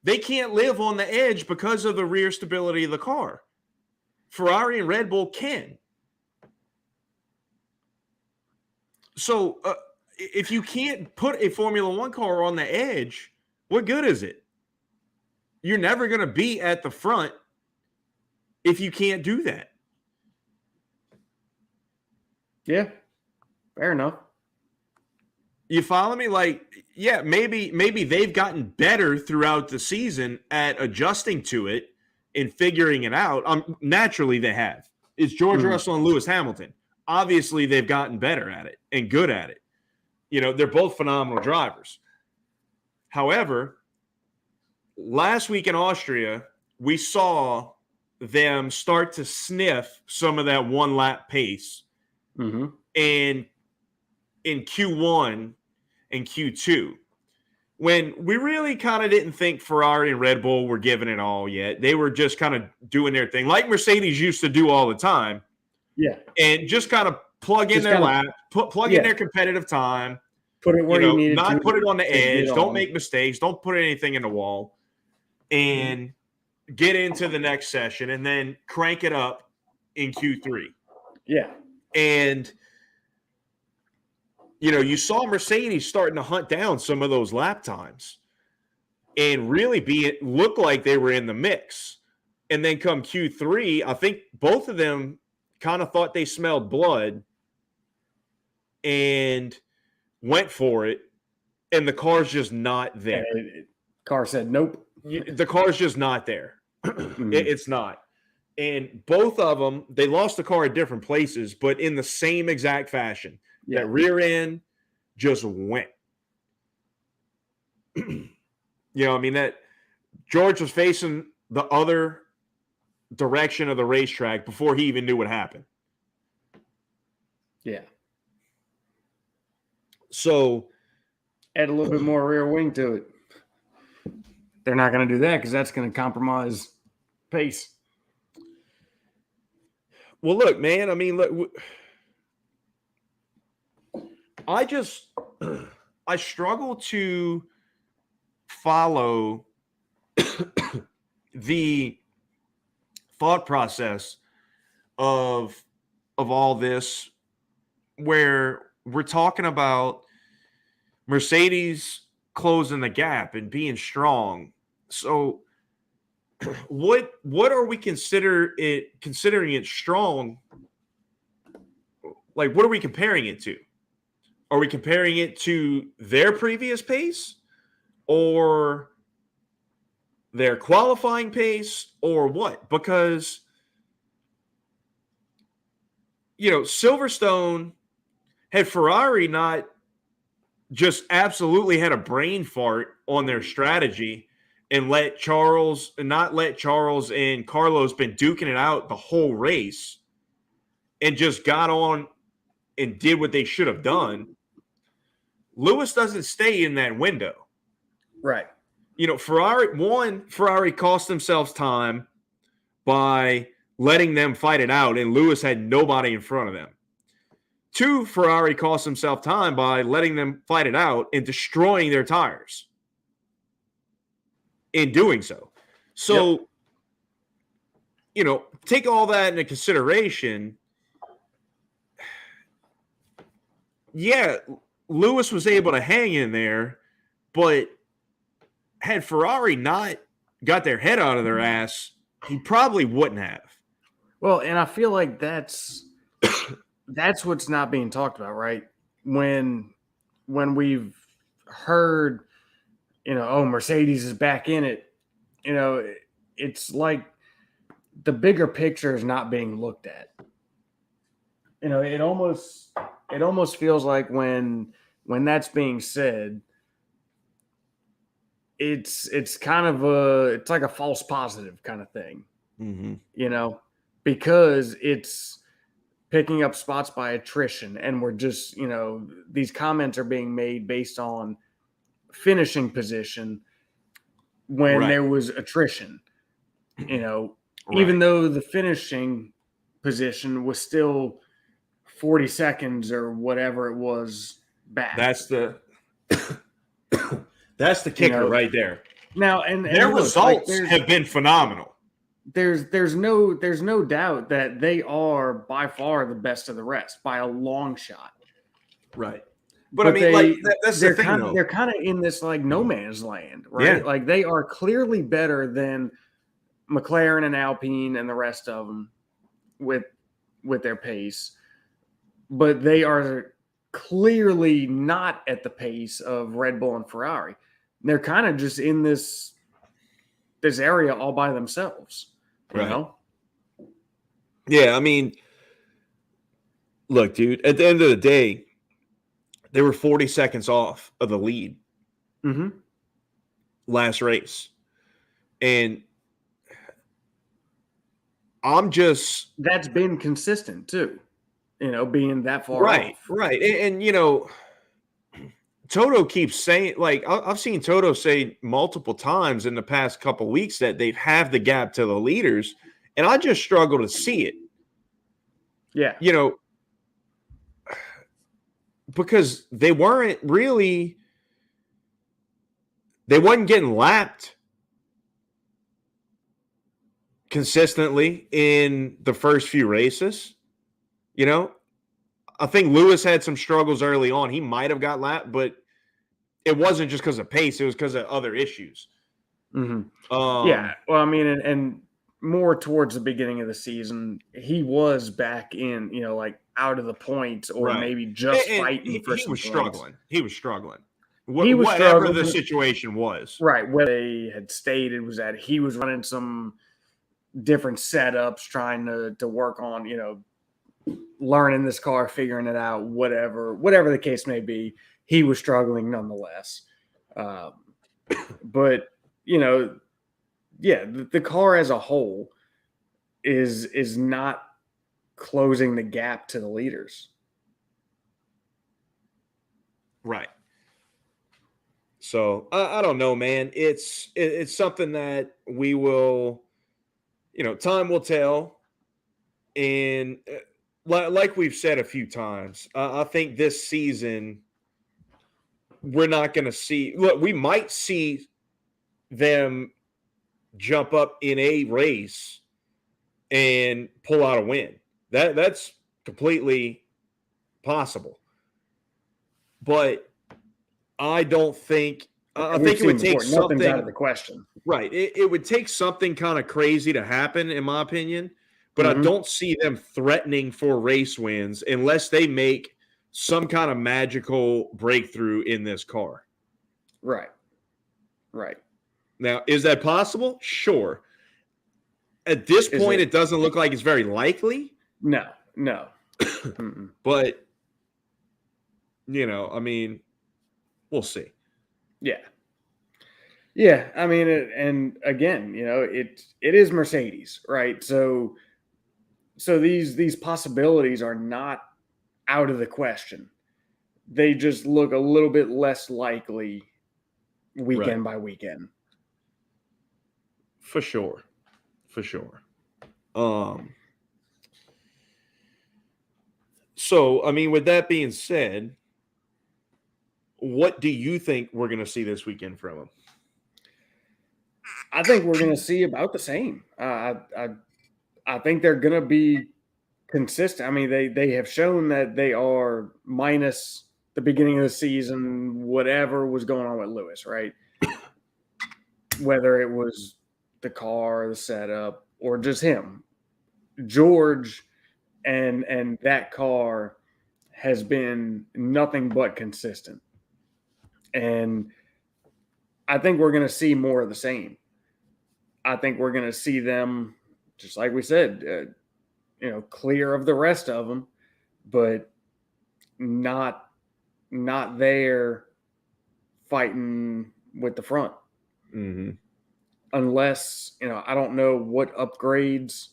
They can't live on the edge because of the rear stability of the car. Ferrari and Red Bull can. So if you can't put a Formula One car on the edge, what good is it? You're never going to be at the front if you can't do that.
yeah, fair enough.
You follow me? Like, yeah, maybe they've gotten better throughout the season at adjusting to it and figuring it out. Naturally, they have. It's George
Mhm.
Russell and Lewis Hamilton. Obviously, they've gotten better at it and good at it. They're both phenomenal drivers. However, last week in Austria, we saw them start to sniff some of that one lap pace.
Mm-hmm.
And in Q1 and Q2, when we really kind of didn't think Ferrari and Red Bull were giving it all yet. They were just kind of doing their thing like Mercedes used to do all the time.
Yeah.
And just kind of plug in
Just
their
kinda-
lap, plug in their competitive time,
Put it where you needed
not
to.
put it on the
to get
edge. Don't
on.
make mistakes. Don't put anything in the wall. And get into the next session and then crank it up in Q3.
Yeah.
And you saw Mercedes starting to hunt down some of those lap times and really look like they were in the mix. And then come Q3, I think both of them kind of thought they smelled blood and went for it, and the car's just not there.
Car said nope.
The car's just not there.
Mhm.
It's not. And both of them, they lost the car at different places, but in the same exact fashion.
Yeah.
That rear end just went. That George was facing the other direction of the racetrack before he even knew what happened.
Yeah.
So
add a little bit more rear wing to it. They're not going to do that because that's going to compromise pace.
Well, look, man. I mean, look. I struggle to follow the thought process of all this, where we're talking about Mercedes closing the gap and being strong. So what are we considering it strong? Like, what are we comparing it to? Are we comparing it to their previous pace or their qualifying pace or what? Because, Silverstone, had Ferrari not just absolutely had a brain fart on their strategy and not let Charles and Carlos been duking it out the whole race and just got on and did what they should have done, Lewis doesn't stay in that window.
Right.
Ferrari cost themselves time by letting them fight it out, and Lewis had nobody in front of them. 2, Ferrari cost himself time by letting them fight it out and destroying their tires in doing so. So, take all that into consideration. Yeah, Lewis was able to hang in there, but had Ferrari not got their head out of their ass, he probably wouldn't have.
Well, and I feel like that's what's not being talked about, right? When we've heard, Mercedes is back in it, it's like the bigger picture is not being looked at. It almost feels like when that's being said, it's kind of it's like a false positive kind of thing, because it's picking up spots by attrition, and we're just, these comments are being made based on finishing position when there was attrition, even though the finishing position was still 40 seconds or whatever it was back.
That's the kicker right there.
Now, and
their results have been phenomenal.
There's no doubt that they are by far the best of the rest by a long shot.
Right. But I mean, that's the thing, though.
They're kind of in this like no man's land, right?
Yeah.
Like they are clearly better than McLaren and Alpine and the rest of them with their pace, but they are clearly not at the pace of Red Bull and Ferrari. They're kind of just in this area all by themselves, you
Right.
know?
Yeah, I mean, look, dude, at the end of the day, they were 40 seconds off of the lead
Mm-hmm.
last race. And I'm just
That's been consistent too, being that far
right,
off.
right. And Toto keeps saying, like, I've seen Toto say multiple times in the past couple weeks that they've halved the gap to the leaders, and I just struggle to see it.
Yeah.
Because they wasn't getting lapped consistently in the first few races. I think Lewis had some struggles early on. He might have got lapped, but it wasn't just because of pace. It was because of other issues.
Mm-hmm. Yeah. Well, I mean, and more towards the beginning of the season, he was back in, like out of the points or
right.
maybe just
And
fighting for
he
some
was
points.
struggling. He was struggling.
He was
Whatever
struggling.
the situation was.
Right. What they had stated was that he was running some different setups, trying to work on, learning this car, figuring it out, whatever the case may be. He was struggling nonetheless. But, yeah, the car as a whole is not closing the gap to the leaders.
Right. So I don't know, man. It's something that we will, time will tell. And like we've said a few times, I think this season we're not going to see. Look, we might see them jump up in a race and pull out a win. That's completely possible. But I don't think. I think it would take something.
Nothing's out of the question.
Right. It would take something kind of crazy to happen, in my opinion. But I
Mm-hmm.
don't see them threatening for race wins unless they make some kind of magical breakthrough in this car.
Right. Right.
Now, is that possible? Sure. At this point, it doesn't look like it's very likely.
No.
But, I mean, we'll see.
Yeah. Yeah. I mean, and again, it is Mercedes, right? So these possibilities are not out of the question. They just look a little bit less likely weekend by weekend.
For sure. So, I mean, with that being said, what do you think we're going to see this weekend from them?
I think we're going to see about the same. I think they're going to be consistent. I mean, they have shown that they are, minus the beginning of the season, whatever was going on with Lewis, right? Whether it was the car, the setup, or just him, George and that car has been nothing but consistent. And I think we're going to see more of the same. I think we're going to see them, just like we said, clear of the rest of them, but not there fighting with the front.
Mm-hmm.
Unless, I don't know what upgrades,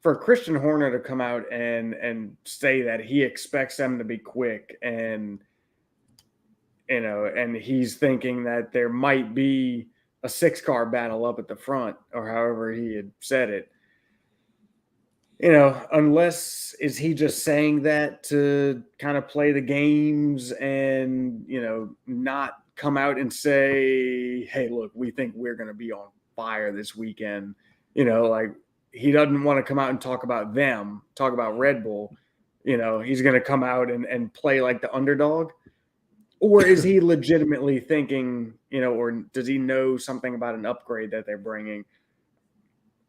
for Christian Horner to come out and say that he expects them to be quick, and and he's thinking that there might be a 6-car battle up at the front, or however he had said it. Unless is he just saying that to kind of play the games and, not come out and say, hey, look, we think we're going to be on fire this weekend. Like, he doesn't want to come out and talk about Red Bull. He's going to come out and play like the underdog. Or is he legitimately thinking, or does he know something about an upgrade that they're bringing?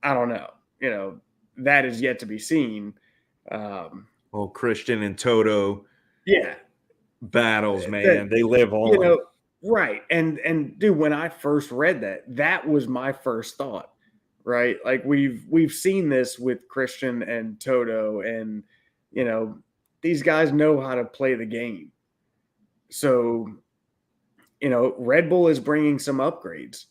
I don't know. That is yet to be seen.
Oh, Christian and Toto
Yeah,
battles, man.
that
They live on.
right. And dude, when I first read that, that was my first thought, right? Like we've seen this with Christian and Toto, and you know, these guys know how to play the game. So, Red Bull is bringing some upgrades.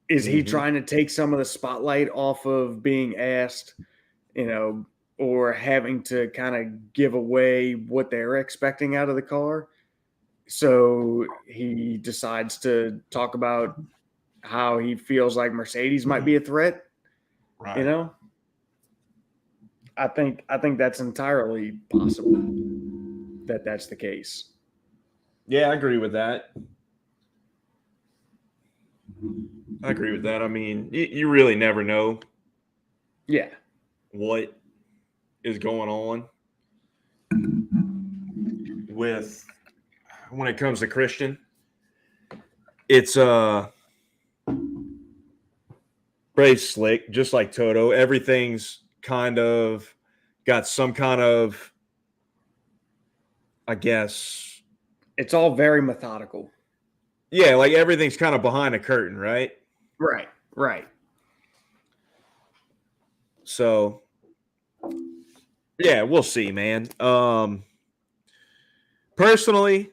Is he
Mm-hmm.
trying to take some of the spotlight off of being asked, or having to kind of give away what they're expecting out of the car? So he decides to talk about how he feels like Mercedes might be a threat. You
Right.
know, I think that's entirely possible that that's the case.
Yeah, I agree with that. I agree with that. I mean, you really never know
Yeah.
what is going on with when it comes to Christian. It's very slick, just like Toto. Everything's kind of got some kind of, I guess,
It's all very methodical.
yeah, like everything's kind of behind a curtain, right?
Right. Right.
So yeah, we'll see, man. Personally,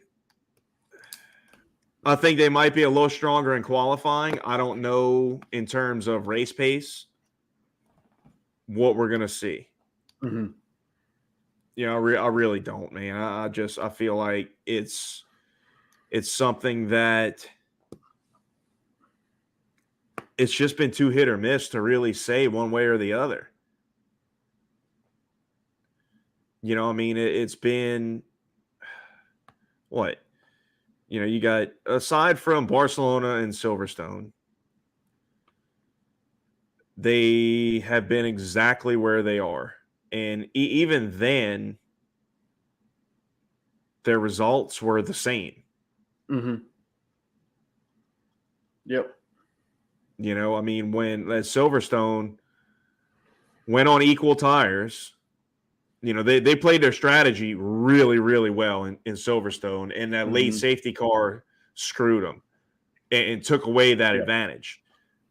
I think they might be a little stronger in qualifying. I don't know in terms of race pace what we're gonna see.
Mm-hmm.
I really don't, man. I feel like it's something that it's just been too hit or miss to really say one way or the other. I mean, it's been what? You got aside from Barcelona and Silverstone, they have been exactly where they are. And even then, their results were the same.
Mm-hmm. Yep.
I mean, when Silverstone went on equal tires, they played their strategy really, really well in Silverstone, and that late
Mm-hmm.
safety car screwed them and took away that
Yep.
advantage.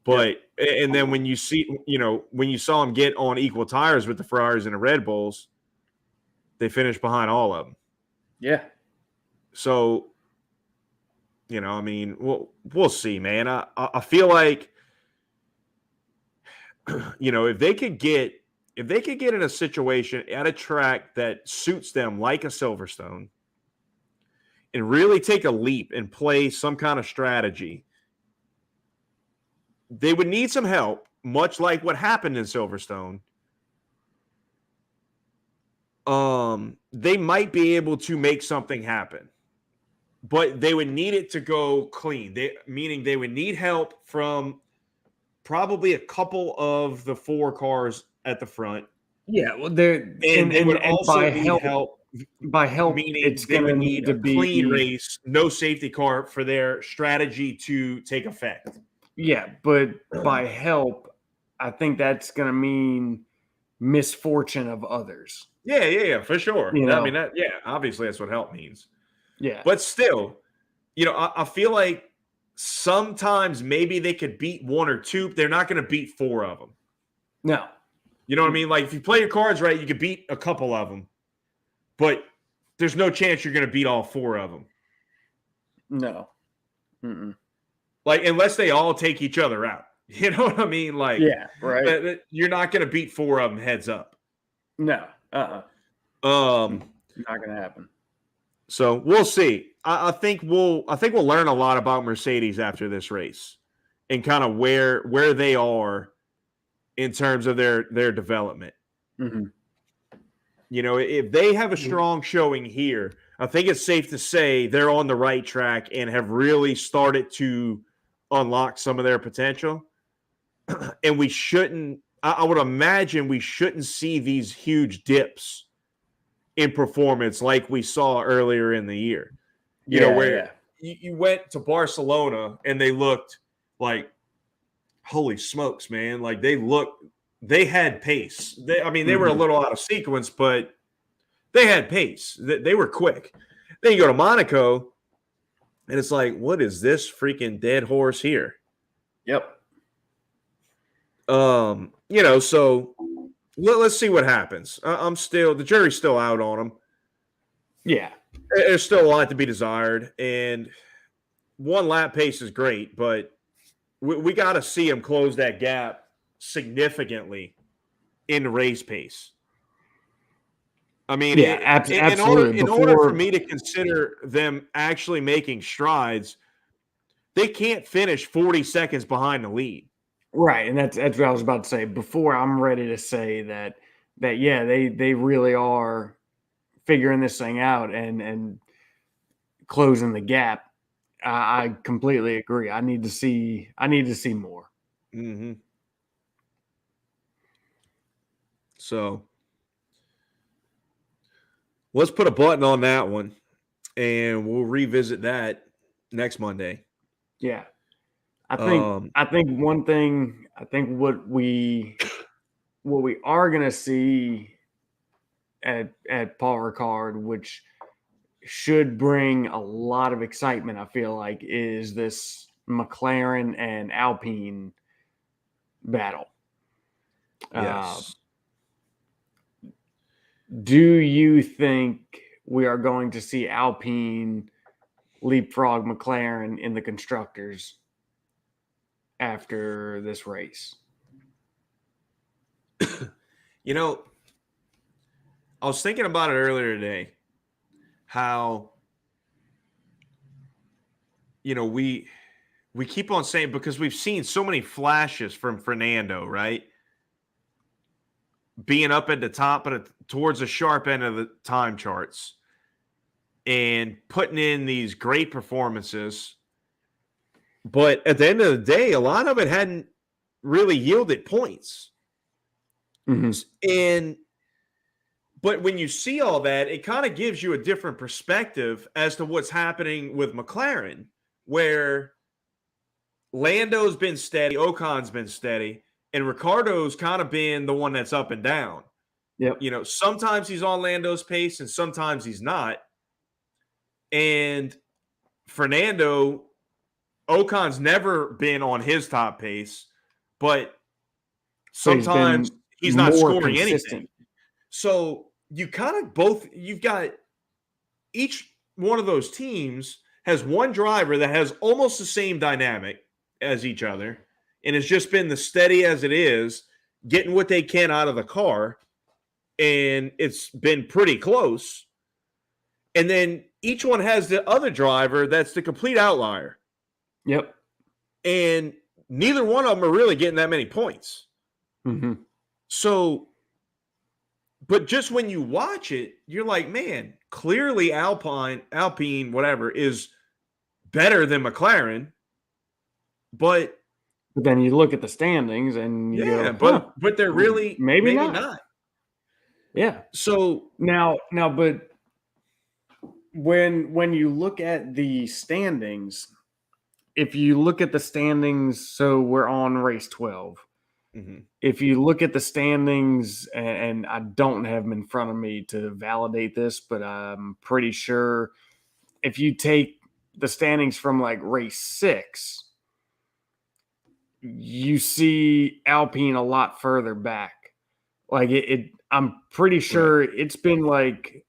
Yep.
And then when you saw them get on equal tires with the Ferraris and the Red Bulls, they finished behind all of them.
Yeah.
So, I mean, we'll see, man. I feel like, if they could get in a situation at a track that suits them like a Silverstone and really take a leap and play some kind of strategy, they would need some help, much like what happened in Silverstone. They might be able to make something happen, but they would need it to go clean. Meaning they would need help from probably a couple of the four cars at the front,
Yeah. Well, there
and they would
and
also
by
need
help,
help.
it's
Meaning they
going to
would
need
need
to
a clean
be.
race, no safety car for their strategy to take effect.
Yeah, but by help, I think that's going to mean misfortune of others.
Yeah, for sure.
You
I mean,
know.
obviously that's what help means.
Yeah.
But still, I feel like sometimes maybe they could beat one or two. They're not going to beat four of them.
No.
You know what I mean? Like if you play your cards right, you could beat a couple of them, but there's no chance you're going to beat all four of them.
No. Mm-mm.
Like unless they all take each other out. You know what I mean? Like,
Yeah. Right.
you're not going to beat four of them heads up.
No.
Um,
Not going to happen.
So we'll see. I think we'll learn a lot about Mercedes after this race, and kind of where they are in terms of their development.
Mm-hmm.
If they have a strong showing here, I think it's safe to say they're on the right track and have really started to unlock some of their potential. And we shouldn't. I would imagine we shouldn't see these huge dips in performance like we saw earlier in the year. Where you went to Barcelona and they looked like, holy smokes, man. Like they look they had pace. They were a
Mhm.
little out of sequence, but they had pace. They were quick. Then you go to Monaco, and it's like, what is this freaking dead horse here?
Yep.
So let's see what happens. The jury's still out on them.
Yeah.
There's still a lot to be desired, and one lap pace is great, but we got to see him close that gap significantly in race pace. I mean,
Yeah, absolutely.
in order for
Before
me to consider them actually making strides, they can't finish 40 seconds behind the lead.
right, and that's what I was about to say. Before I'm ready to say that yeah, they really are figuring this thing out and closing the gap. I completely agree. I need to see more.
Mm-hmm. So let's put a button on that one, and we'll revisit that next Monday.
Yeah. I think
Um,
I think one thing I think what we are gonna see at Paul Ricard, which should bring a lot of excitement, I feel like, is this McLaren and Alpine battle. Uh,
yes.
do you think we are going to see Alpine leapfrog McLaren in the constructors after this race?
You know, I was thinking about it earlier today, how we keep on saying, because we've seen so many flashes from Fernando, right? Being up at the top of towards the sharp end of the time charts and putting in these great performances. But at the end of the day, a lot of it hadn't really yielded points.
Mm-hmm.
And but when you see all that, it kind of gives you a different perspective as to what's happening with McLaren, where Lando's been steady, Ocon's been steady, and Ricardo's kind of been the one that's up and down.
Yep.
Sometimes he's on Lando's pace and sometimes he's not. And Fernando, Ocon's never been on his top pace, but
But he's
sometimes
been
he's not
more
scoring anything.
consistent.
So you've got each one of those teams has one driver that has almost the same dynamic as each other and has just been the steady as it is, getting what they can out of the car. And it's been pretty close. And then each one has the other driver that's the complete outlier.
Yep.
And neither one of them are really getting that many points.
Mm-hmm.
So, but just when you watch it, you're like, man, clearly Alpine, whatever, is better than McLaren. But
then you look at the standings and you
yeah,
go, huh,
but they're really
maybe
maybe
not.
not.
Yeah.
So
Now, but when you look at the standings, if you look at the standings, so we're on race 12.
mhm.
If you look at the standings, and I don't have them in front of me to validate this, but I'm pretty sure if you take the standings from like race 6, you see Alpine a lot further back. Like I'm pretty sure it's been like,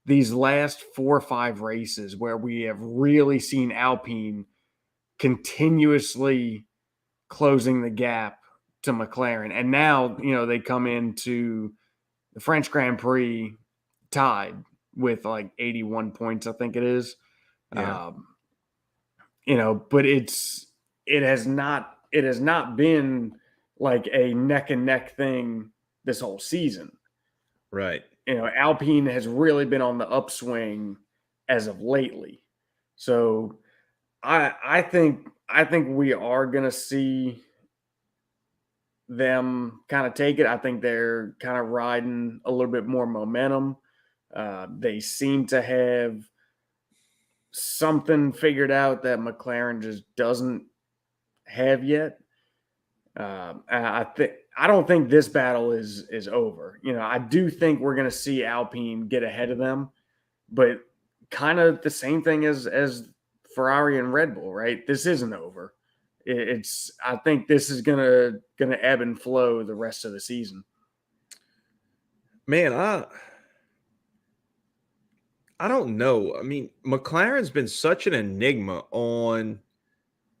these last 4 or 5 races where we have really seen Alpine continuously closing the gap to McLaren. And now, they come into the French Grand Prix tied with like 81 points, I think it is.
Yeah.
But it has not been like a neck and neck thing this whole season.
Right.
Alpine has really been on the upswing as of lately. So I think we are gonna see them kind of take it. I think they're kind of riding a little bit more momentum. They seem to have something figured out that McLaren just doesn't have yet. I don't think this battle is over. I do think we're going to see Alpine get ahead of them, but kind of the same thing as Ferrari and Red Bull, right? This isn't over. It's I think this is gonna ebb and flow the rest of the season.
Man, I don't know. I mean, McLaren's been such an enigma on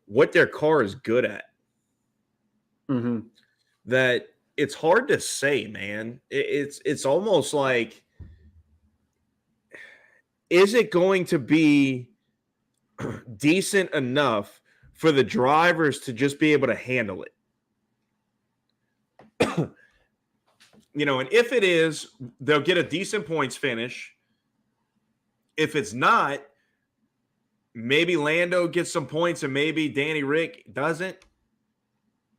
what their car is good at
Mm-hmm.
that it's hard to say, man. It's almost like, is it going to be decent enough for the drivers to just be able to handle it? And if it is, they'll get a decent points finish. If it's not, maybe Lando gets some points and maybe Danny Rick doesn't.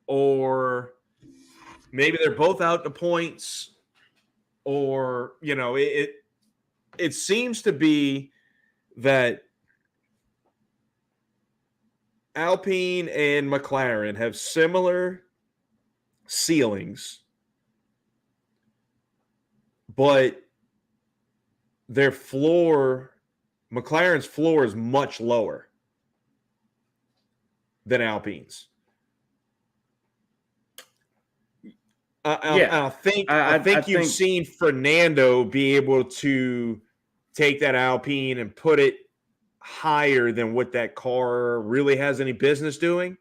Or maybe they're both out the points. Or, it seems to be that Alpine and McLaren have similar ceilings, but their floor, McLaren's floor is much lower than Alpine's.
Yeah,
I think you've seen Fernando be able to take that Alpine and put it higher than what that car really has any business doing.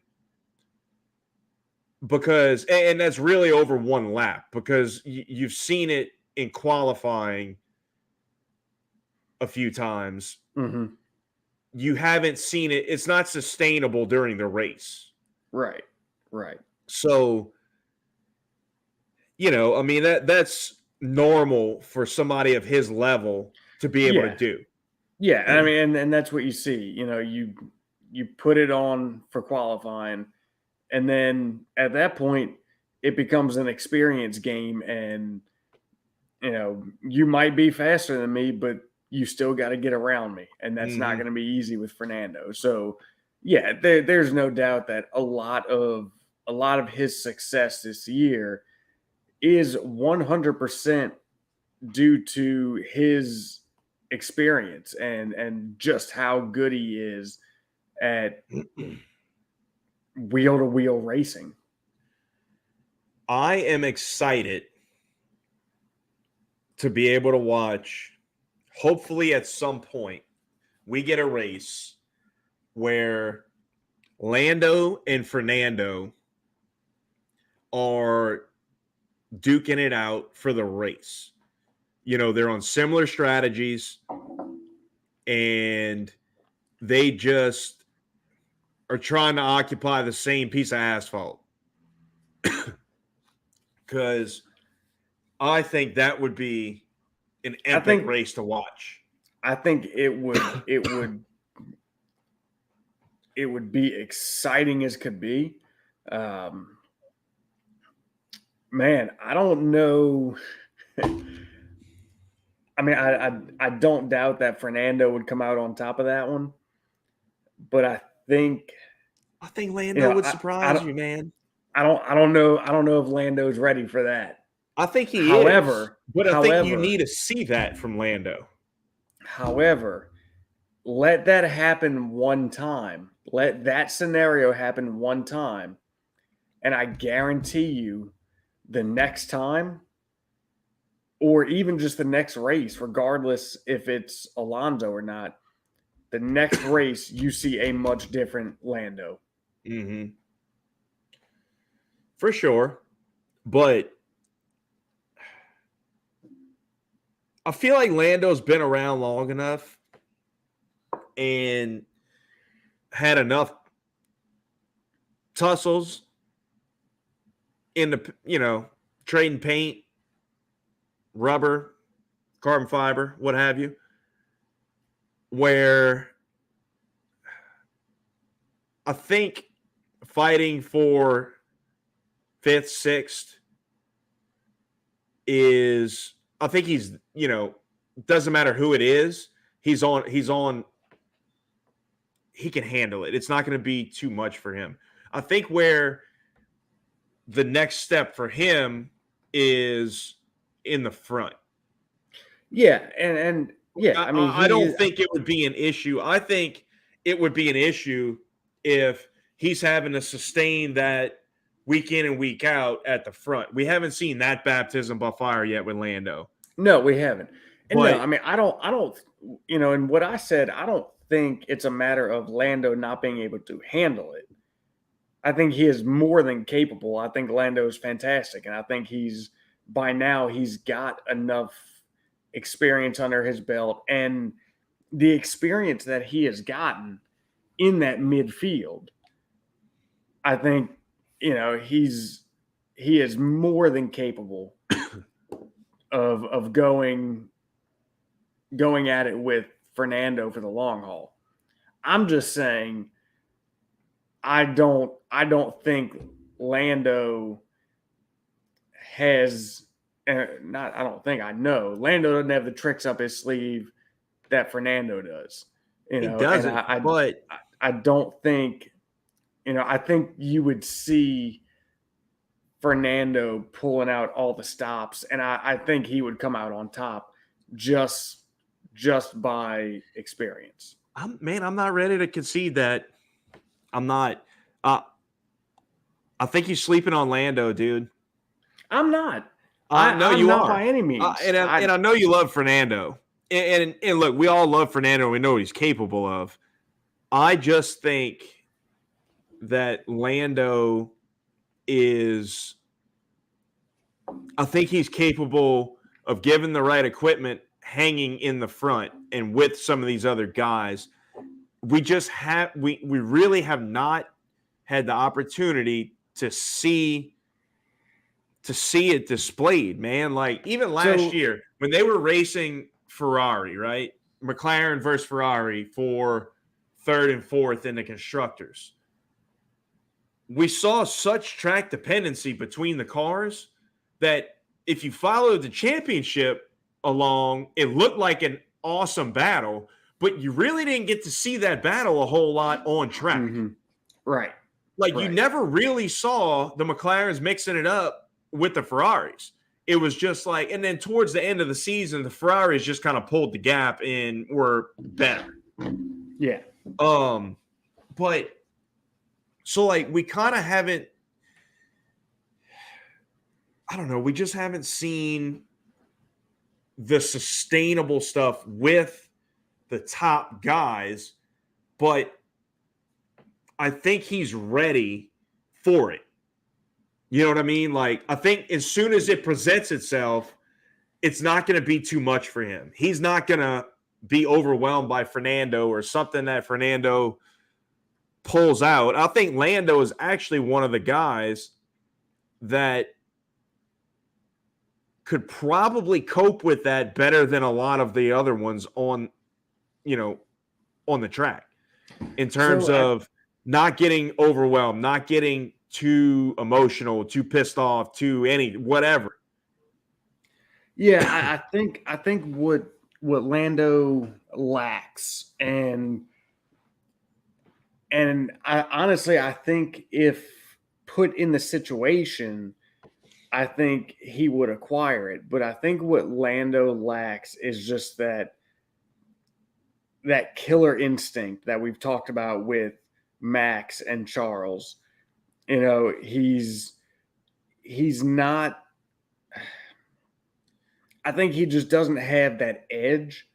Because, and that's really over one lap, because you've seen it in qualifying a few times.
Mm-hmm.
You haven't seen it. It's not sustainable during the race.
Right.
So, I mean, that's normal for somebody of his level to be able to do.
Yeah, I mean, and that's what you see. You put it on for qualifying, and then at that point, it becomes an experience game, and you might be faster than me, but you still got to get around me, and that's not going to be easy with Fernando. So, yeah, there's no doubt that a lot of his success this year is 100% due to his experience and just how good he is at wheel to wheel racing.
I am excited to be able to watch. Hopefully, at some point, we get a race where Lando and Fernando are duking it out for the race. They're on similar strategies, and they just are trying to occupy the same piece of asphalt. Because I think that would be an epic race to watch.
I think it would be exciting as could be. Man, I don't know. I mean, I don't doubt that Fernando would come out on top of that one, but I think
Lando would surprise you, man.
I don't know if Lando's ready for that.
I think he is. But I think you need to see that from Lando.
However, let that happen one time. Let that scenario happen one time, and I guarantee you the next time, or even just the next race, regardless if it's Alonso or not, the next race you see a much different Lando.
Mm-hmm. For sure. But I feel like Lando's been around long enough and had enough tussles in the, trading paint, rubber, carbon fiber, what have you, where I think fighting for 5th, 6th is, I think he's, doesn't matter who it is, he can handle it. It's not going to be too much for him. I think where the next step for him is in the front.
Yeah, and yeah, I mean
I don't think it would be an issue. I think it would be an issue if he's having to sustain that week in and week out at the front. We haven't seen that baptism by fire yet with Lando.
No, we haven't. And no,
But
I mean, I don't, and what I said, I don't think it's a matter of Lando not being able to handle it. I think he is more than capable. I think Lando is fantastic. And I think by now, he's got enough experience under his belt. And the experience that he has gotten in that midfield, I think, he is more than capable of going at it with Fernando for the long haul. I'm just saying I don't think Lando has not I don't think I know. Lando doesn't have the tricks up his sleeve that Fernando does.
he doesn't.
I don't think I think you would see Fernando pulling out all the stops, and I think he would come out on top just by experience.
I'm not ready to concede that. I'm not. I think you're sleeping on Lando, dude.
I'm not.
No,
I'm
you
not
are
by any means.
and I know you love Fernando. And look, we all love Fernando. We know what he's capable of. I just think that Lando is. I think he's capable of given the right equipment, hanging in the front and with some of these other guys. We really have not had the opportunity to see it displayed, man. Like even last year when they were racing Ferrari, right? McLaren versus Ferrari for third and fourth in the constructors. We saw such track dependency between the cars that if you followed the championship along, it looked like an awesome battle, but you really didn't get to see that battle a whole lot on track.
Mm-hmm. Right.
Like you never really saw the McLarens mixing it up with the Ferraris. It was just like, and then towards the end of the season, the Ferraris just kind of pulled the gap and were better.
Yeah.
But so like we kind of haven't, I don't know, we just haven't seen the sustainable stuff with the top guys, but I think he's ready for it. You know what I mean? Like, I think as soon as it presents itself, it's not going to be too much for him. He's not going to be overwhelmed by Fernando or something that Fernando pulls out. I think Lando is actually one of the guys that could probably cope with that better than a lot of the other ones on the track in terms of not getting overwhelmed, not getting too emotional, too pissed off, whatever.
Yeah, I think what Lando lacks, and I honestly I think if put in the situation, I think he would acquire it. But I think what Lando lacks is just that killer instinct that we've talked about with Max and Charles. He's not. I think he just doesn't have that edge.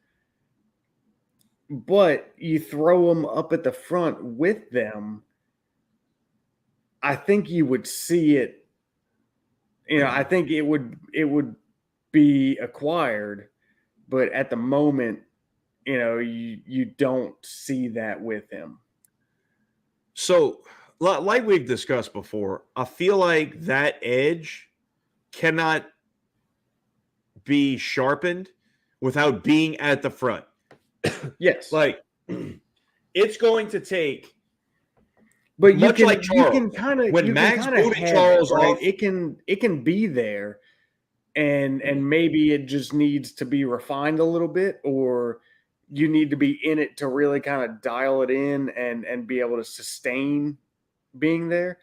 But you throw him up at the front with them, I think you would see it. I think it would be acquired, but at the moment, you don't see that with him.
So, like we've discussed before, I feel like that edge cannot be sharpened without being at the front.
Yes.
Like, it's going to take.
But
much
you
like Charles,
can kind of
when Max booted Charles off,
it can be there, and maybe it just needs to be refined a little bit, or you need to be in it to really kind of dial it in and be able to sustain being there.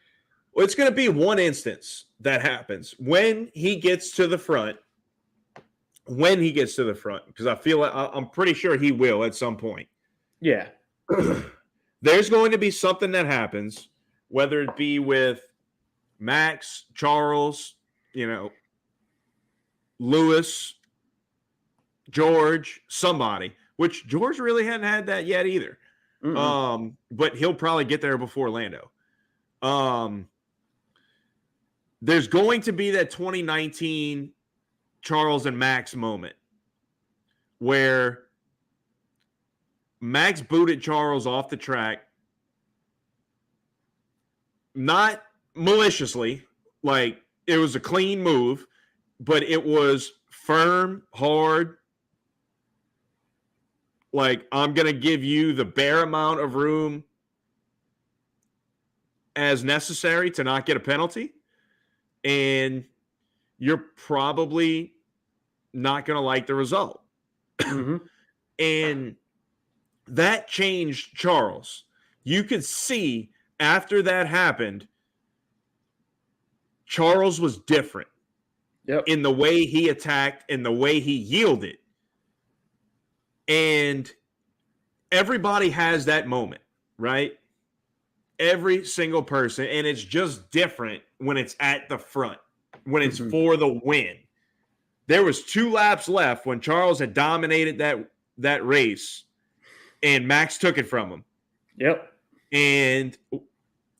Well, it's going to be one instance that happens when he gets to the front. When he gets to the front, because I feel like I'm pretty sure he will at some point.
Yeah.
There's going to be something that happens, whether it be with Max, Charles, Lewis, George, somebody, which George really hadn't had that yet either. But he'll probably get there before Lando. There's going to be that 2019 Charles and Max moment where Max booted Charles off the track, not maliciously, like it was a clean move, but it was firm, hard. Like, I'm going to give you the bare amount of room as necessary to not get a penalty. And you're probably not going to like the result. And that changed Charles. You could see after that happened, Charles was different in the way he attacked and the way he yielded. And everybody has that moment, right? Every single person. And it's just different when it's at the front, when it's for the win. There was 2 laps left when Charles had dominated that race, and Max took it from him.
Yep.
And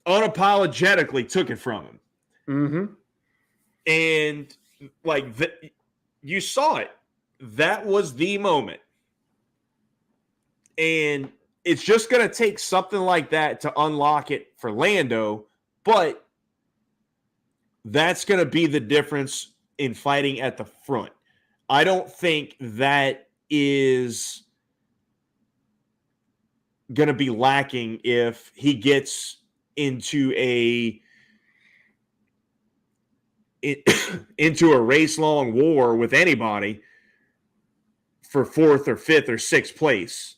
unapologetically took it from him. And like you saw it. That was the moment. And it's just going to take something like that to unlock it for Lando, but that's going to be the difference in fighting at the front. I don't think that is going to be lacking if he gets into a race-long war with anybody for 4th or 5th or 6th place.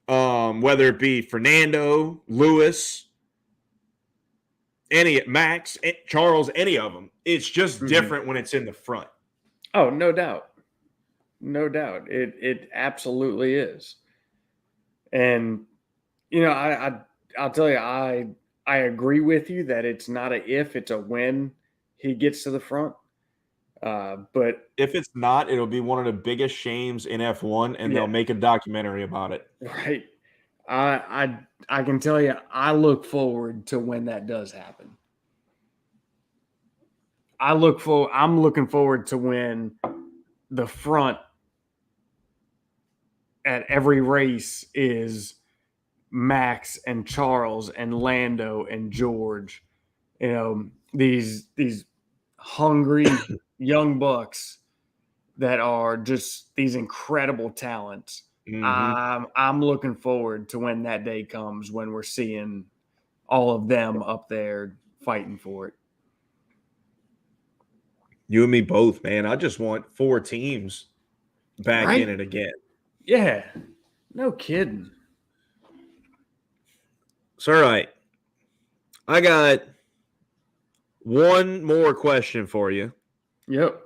Whether it be Fernando, Lewis, Max, Charles, any of them. It's just different when it's in the front.
Oh, no doubt. No doubt. It absolutely is. And, I'll tell you, I agree with you that it's not a if, it's a when he gets to the front. But
if it's not, it'll be one of the biggest shames in F1, and they'll make a documentary about it.
Right. I can tell you, I look forward to when that does happen. I'm looking forward to when the front at every race is Max and Charles and Lando and George. These hungry young bucks that are just these incredible talents. I'm looking forward to when that day comes, when we're seeing all of them up there fighting for it.
You and me both, man. I just want 4 teams back in it again.
Yeah. No kidding.
So, all right. I got one more question for you.
Yep.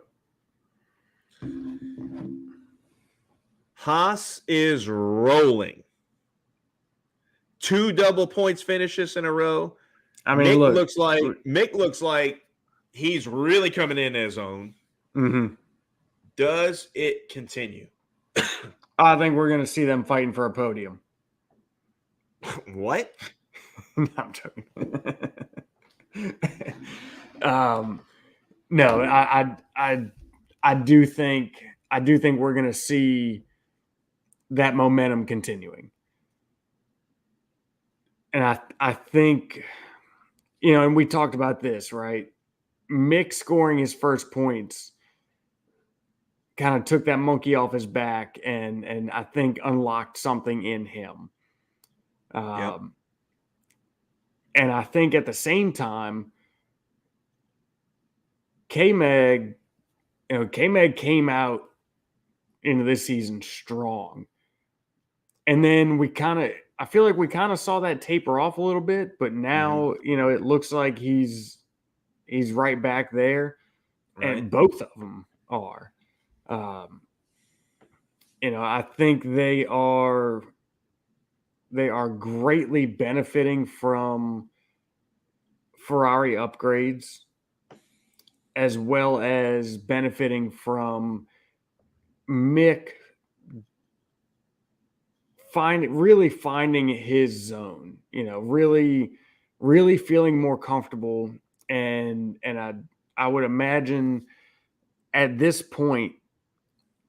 Haas is rolling. 2 double points finishes in a row. I mean, Mick looks like he's really coming in his own. Does it continue?
I think we're going to see them fighting for a podium.
What?
No, I'm joking. No, I do think we're going to see that momentum continuing. And I think, and we talked about this, right? Mick scoring his first points kind of took that monkey off his back and I think unlocked something in him. And I think at the same time, K-Mag came out into this season strong. And then we kind of I feel like we kind of saw that taper off a little bit, but now, it looks like he's right back there,
Right.
and both of them are. Um, I think they are greatly benefiting from Ferrari upgrades, as well as benefiting from Mick really finding his zone, really feeling more comfortable. And I would imagine at this point,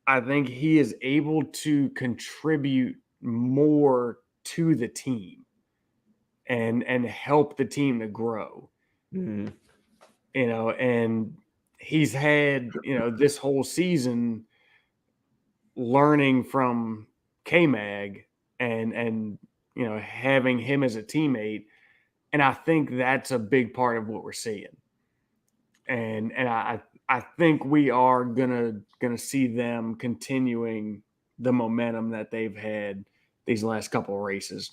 I think he is able to contribute more to the team and help the team to grow.
Mm-hmm.
And he's had, this whole season learning from K-Mag and having him as a teammate. And I think that's a big part of what we're seeing. And I think we are gonna see them continuing the momentum that they've had these last couple of races.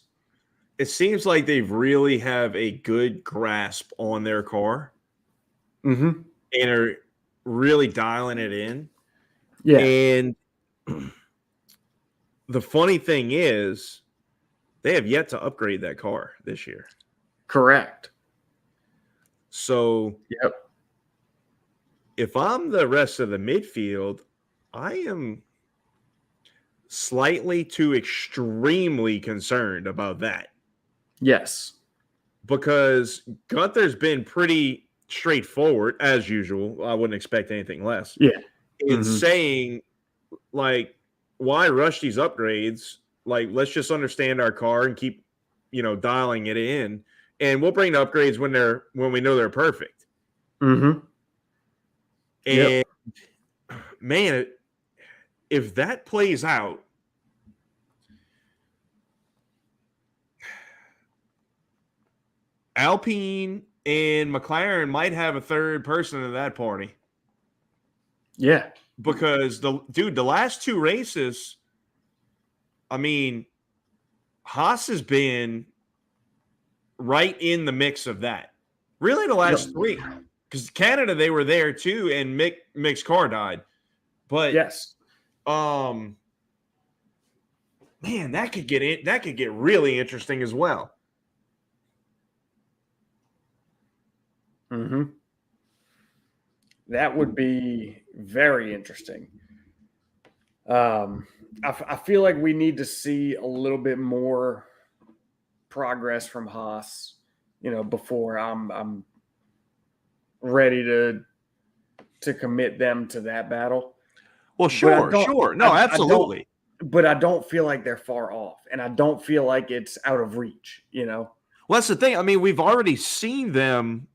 It seems like they really have a good grasp on their car
Mm-hmm.
and are really dialing it in.
Yeah.
And the funny thing is, they have yet to upgrade that car this year.
Correct.
So,
Yep.
if I'm the rest of the midfield, I am slightly to extremely concerned about that.
Yes.
Because Gunther's been pretty straightforward, as usual. I wouldn't expect anything less.
Yeah.
In saying, like, why rush these upgrades? Like, let's just understand our car and keep, dialing it in. And we'll bring the upgrades when we know they're perfect.
Mm-hmm.
And man, if that plays out, Alpine and McLaren might have a third person in that party.
Yeah.
Because the last two races, I mean, Haas has been right in the mix of that. Really, the last three. Because Canada, they were there too, and Mick's car died. But
yes.
Man, that could get really interesting as well.
Mm-hmm. That would be very interesting. I feel like we need to see a little bit more progress from Haas, before I'm ready to commit them to that battle.
Well, sure. No, absolutely.
But I don't feel like they're far off, and I don't feel like it's out of reach, Well,
that's the thing. I mean, we've already seen them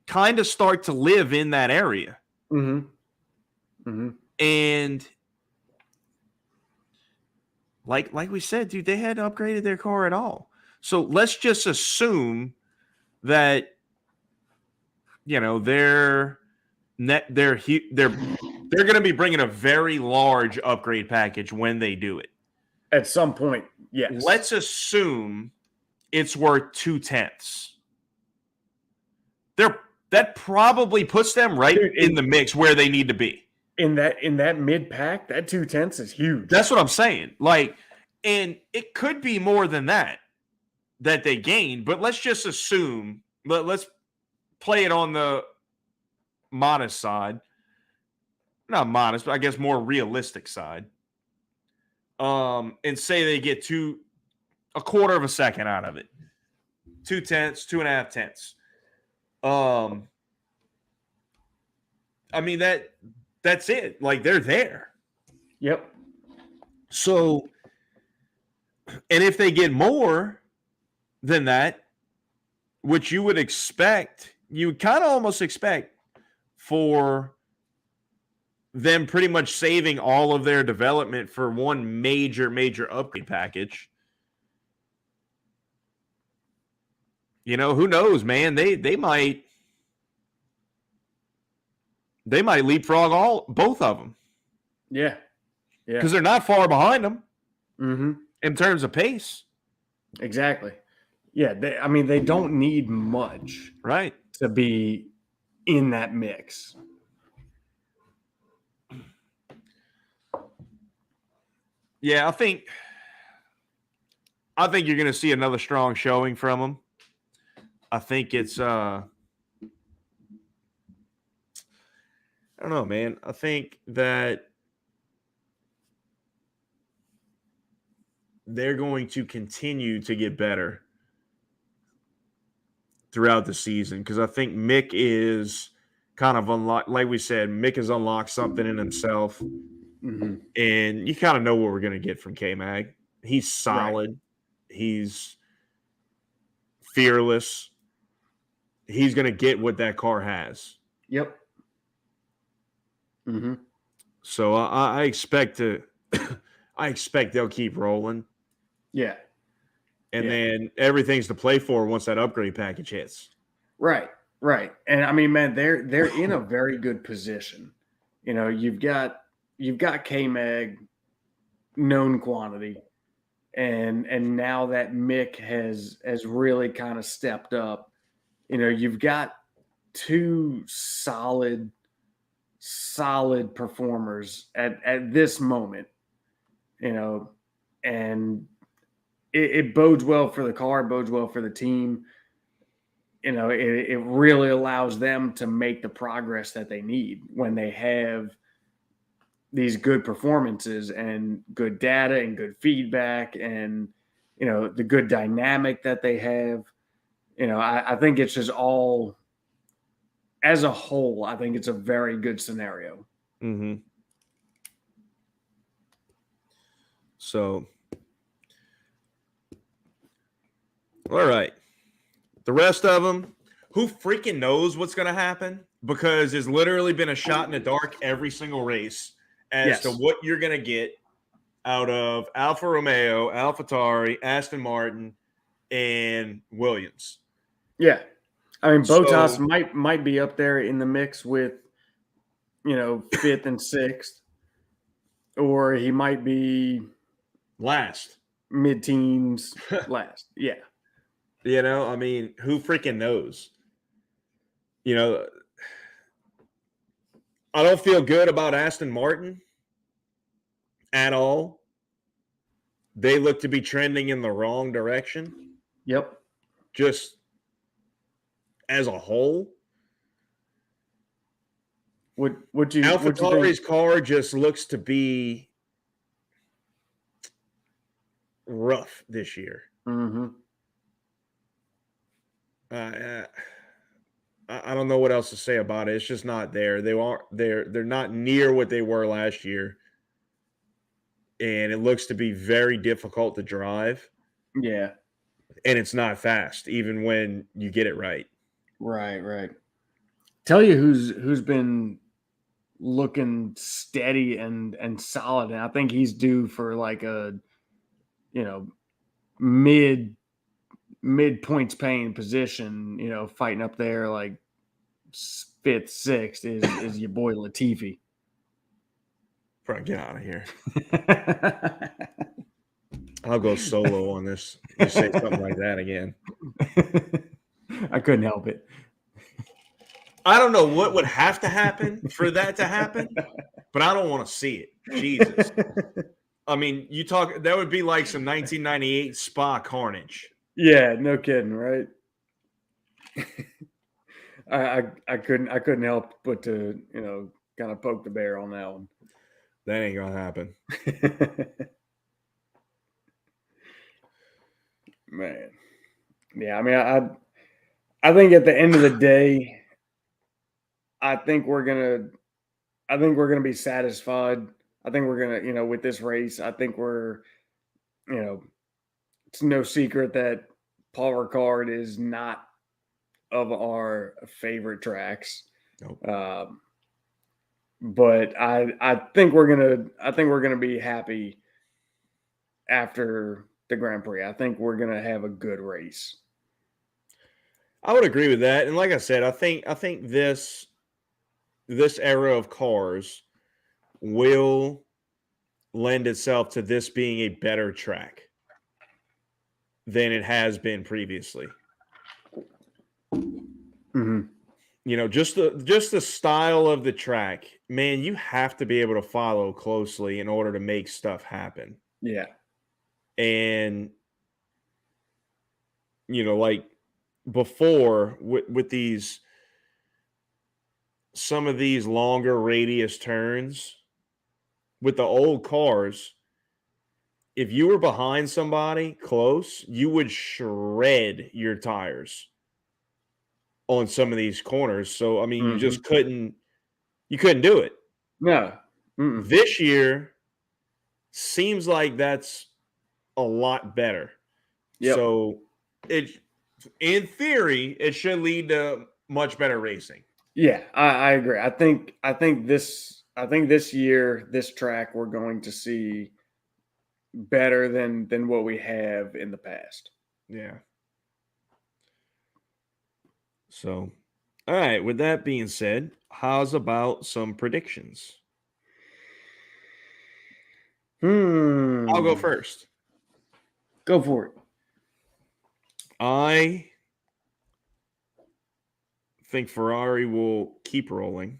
kind of start to live in that area.
Mm-hmm. Mm-hmm.
And like we said, dude, they hadn't upgraded their car at all. So let's just assume that they're going to be bringing a very large upgrade package when they do it.
At some point, yes.
Let's assume it's worth 0.2. That probably puts them right in the mix where they need to be.
In that mid pack, that 0.2 is huge.
That's what I'm saying. Like, and it could be more than that they gained, but let's just assume. Let's play it on the modest side. Not modest, but I guess more realistic side. And say they get a quarter of a second out of it. 0.2, 2.5. I mean, that's it. Like, they're there.
Yep.
So, and if they get more than that, which you would expect, you would kind of almost expect for them pretty much saving all of their development for one major upgrade package. Who knows, man? They might leapfrog both of them.
Yeah.
Because they're not far behind them
mm-hmm.
in terms of pace.
Exactly. Yeah, I mean, they don't need much
Right.
to be in that mix.
Yeah, I think you're going to see another strong showing from them. I think it's I don't know, man. I think that they're going to continue to get better throughout the season because I think Mick is kind of unlocked. Like we said, Mick has unlocked something in himself,
Mm-hmm.
and you kind of know what we're going to get from K Mag. He's
Right.
solid. He's fearless. He's going to get what that car has.
Yep. Mm-hmm.
So I expect to, I expect they'll keep rolling,
Yeah.
and
Yeah.
then everything's to play for once that upgrade package hits.
Right. Right. And I mean, man, they're in a very good position. You know, you've got K Mag known quantity, and now that Mick has really kind of stepped up. You know, you've got two solid performers at this moment. You know, and it bodes well for the car, it bodes well for the team. You know, it really allows them to make the progress that they need when they have these good performances and good data and good feedback and the good dynamic that they have. I think it's just all as a whole. I think it's a very good scenario.
Mm-hmm. So, all right. The rest of them, who freaking knows what's going to happen? Because there's literally been a shot in the dark every single race as to
Yes.
what you're going to get out of Alfa Romeo, AlphaTauri, Aston Martin, and Williams.
Yeah. I mean, Botas
So
might be up there in the mix with fifth and sixth, or he might be
last,
mid-teens last. Yeah.
I mean, who freaking knows? You know, I don't feel good about Aston Martin at all. They look to be trending in the wrong direction,
Yep.
just as a whole.
What you think?
AlphaTauri's car just looks to be rough this year.
Mm-hmm.
Uh, I don't know what else to say about it. It's just not there. They're not near what they were last year, and it looks to be very difficult to drive.
Yeah.
And it's not fast, even when you get it right.
Right. Right. Tell you who's been looking steady and solid, and I think he's due for like a you know mid mid points paying position. Fighting up there like fifth, sixth is your boy Latifi.
Bro, get out of here. I'll go solo on this. You say something like that again.
I couldn't help it.
I don't know what would have to happen for that to happen, but I don't want to see it. Jesus. I mean, that would be like some 1998 Spa carnage.
Yeah, no kidding, right? I couldn't help but to kind of poke the bear on that one.
That ain't gonna happen.
Man, yeah. I mean, I think at the end of the day, I think we're gonna be satisfied. I think we're gonna with this race. I think we're you know it's no secret that Paul Ricard is not of our favorite tracks.
Nope.
But I think we're gonna be happy after the Grand Prix. I think we're gonna have a good race.
I would agree with that. And like I said, I think this era of cars will lend itself to this being a better track. than it has been previously.
Mm-hmm.
You know, just the style of the track, man, you have to be able to follow closely in order to make stuff happen.
Yeah.
And you know, like before with these some of these longer radius turns with the old cars, if you were behind somebody close, you would shred your tires on some of these corners. So I mean, you
Mm-hmm.
just couldn't do it.
No. Mm-mm.
This year seems like that's a lot better.
Yep.
So it in theory, it should lead to much better racing.
Yeah, I agree. I think this year, this track, we're going to see better than what we have in the past.
Yeah. So, all right. With that being said, how's about some predictions? I'll go
Hmm.
first.
Go for it.
I think Ferrari will keep rolling.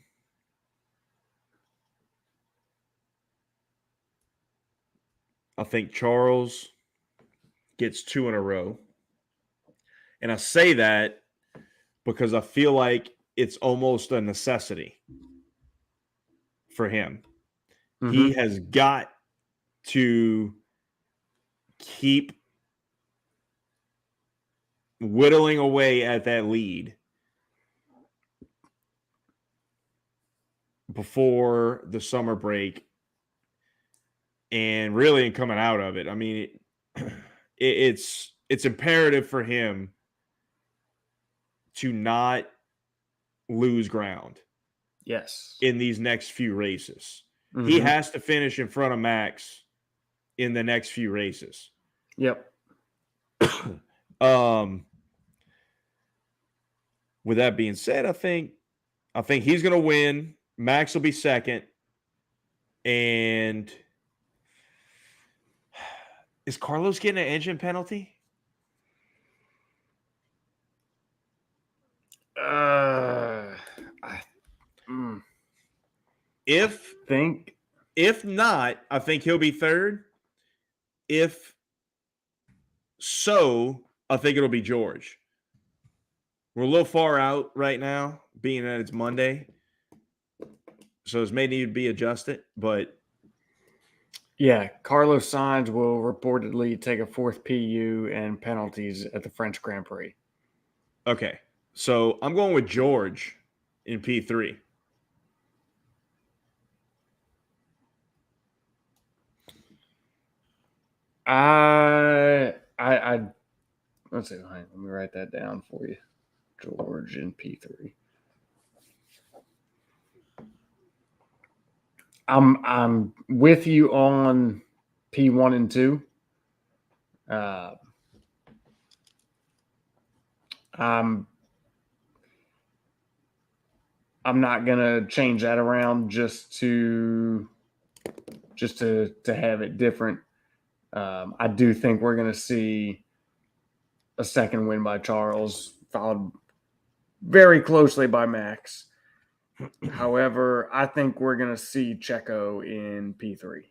I think Charles gets 2 in a row. And I say that because I feel like it's almost a necessity for him. He
Mm-hmm.
has got to keep whittling away at that lead before the summer break and really coming out of it. I mean, it's imperative for him to not lose ground
Yes.
in these next few races. He
Mm-hmm.
has to finish in front of Max in the next few races.
Yep.
um with that being said, I think he's going to win. Max will be second. And is Carlos getting an engine penalty?
I mm,
If
think
if not, I think he'll be third. If so, I think it'll be George. We're a little far out right now, being that it's Monday. So this may need to be adjusted, but
yeah, Carlos Sainz will reportedly take a fourth PU and penalties at the French Grand Prix.
okay. So I'm going with George in P3.
I let's see. Let me write that down for you. George in P3. I'm with you on P1 and 2. I'm not gonna change that around just to have it different. I do think we're gonna see a second win by Charles, followed very closely by Max. However, I think we're gonna see Checo in P3.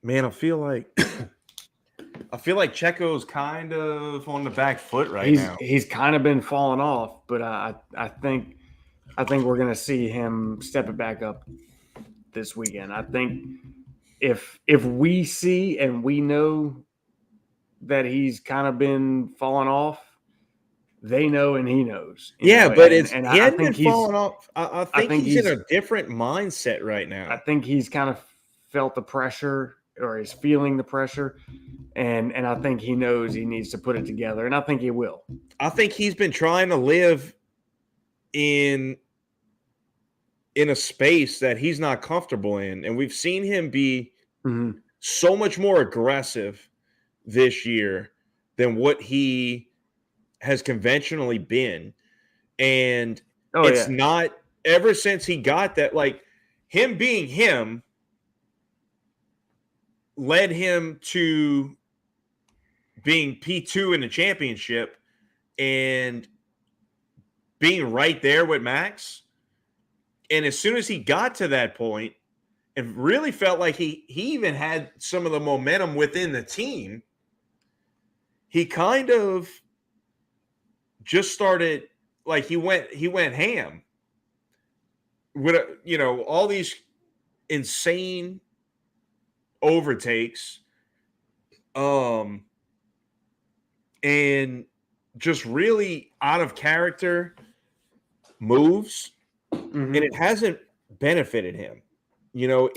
Man, I feel like Checo's kind of on the back foot right now.
He's kind of been falling off, but I think we're gonna see him step it back up this weekend. I think if we see and we know that he's kind of been falling off, they know and he knows.
Yeah,
Know?
but
And
he
I
hadn't
think
been falling off. I
I
think
think
he's in
he's
a different mindset right now.
I think he's kind of felt the pressure, or he's feeling the pressure, and I think he knows he needs to put it together, and I think he will.
I think he's been trying to live in a space that he's not comfortable in, and we've seen him be
Mm-hmm.
so much more aggressive this year than what he has conventionally been. And
Oh
it's
yeah,
not ever since he got that, like him being him led him to being P2 in the championship and being right there with Max. And as soon as he got to that point, it really felt like he even had some of the momentum within the team. He kind of just started like he went ham with all these insane overtakes, and just really out of character moves, and it hasn't benefited him.
No.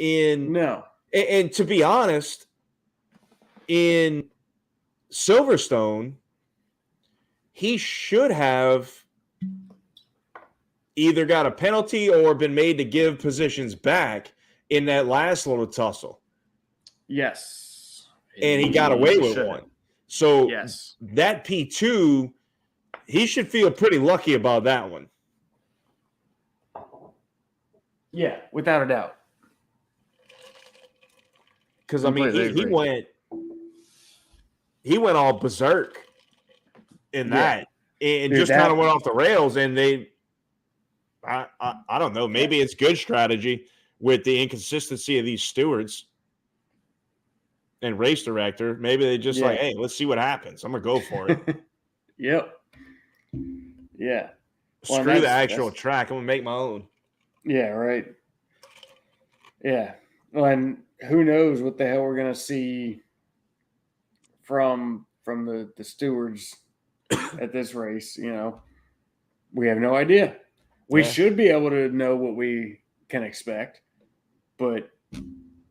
And to be honest, in Silverstone, he should have either got a penalty or been made to give positions back in that last little tussle.
Yes.
And he got away with one. So
yes,
that P2, he should feel pretty lucky about that one.
Yeah, without a doubt.
Because, I mean, he went all berserk in that. And just kind of went off the rails. And I don't know, maybe it's good strategy with the inconsistency of these stewards and race director. Maybe they just like, hey, let's see what happens. I'm going to go for it.
Yep. Yeah.
Screw the actual track. I'm going to make my own.
Yeah, right. Yeah. Well, and who knows what the hell we're going to see from the stewards at this race. We have no idea. We should be able to know what we can expect, but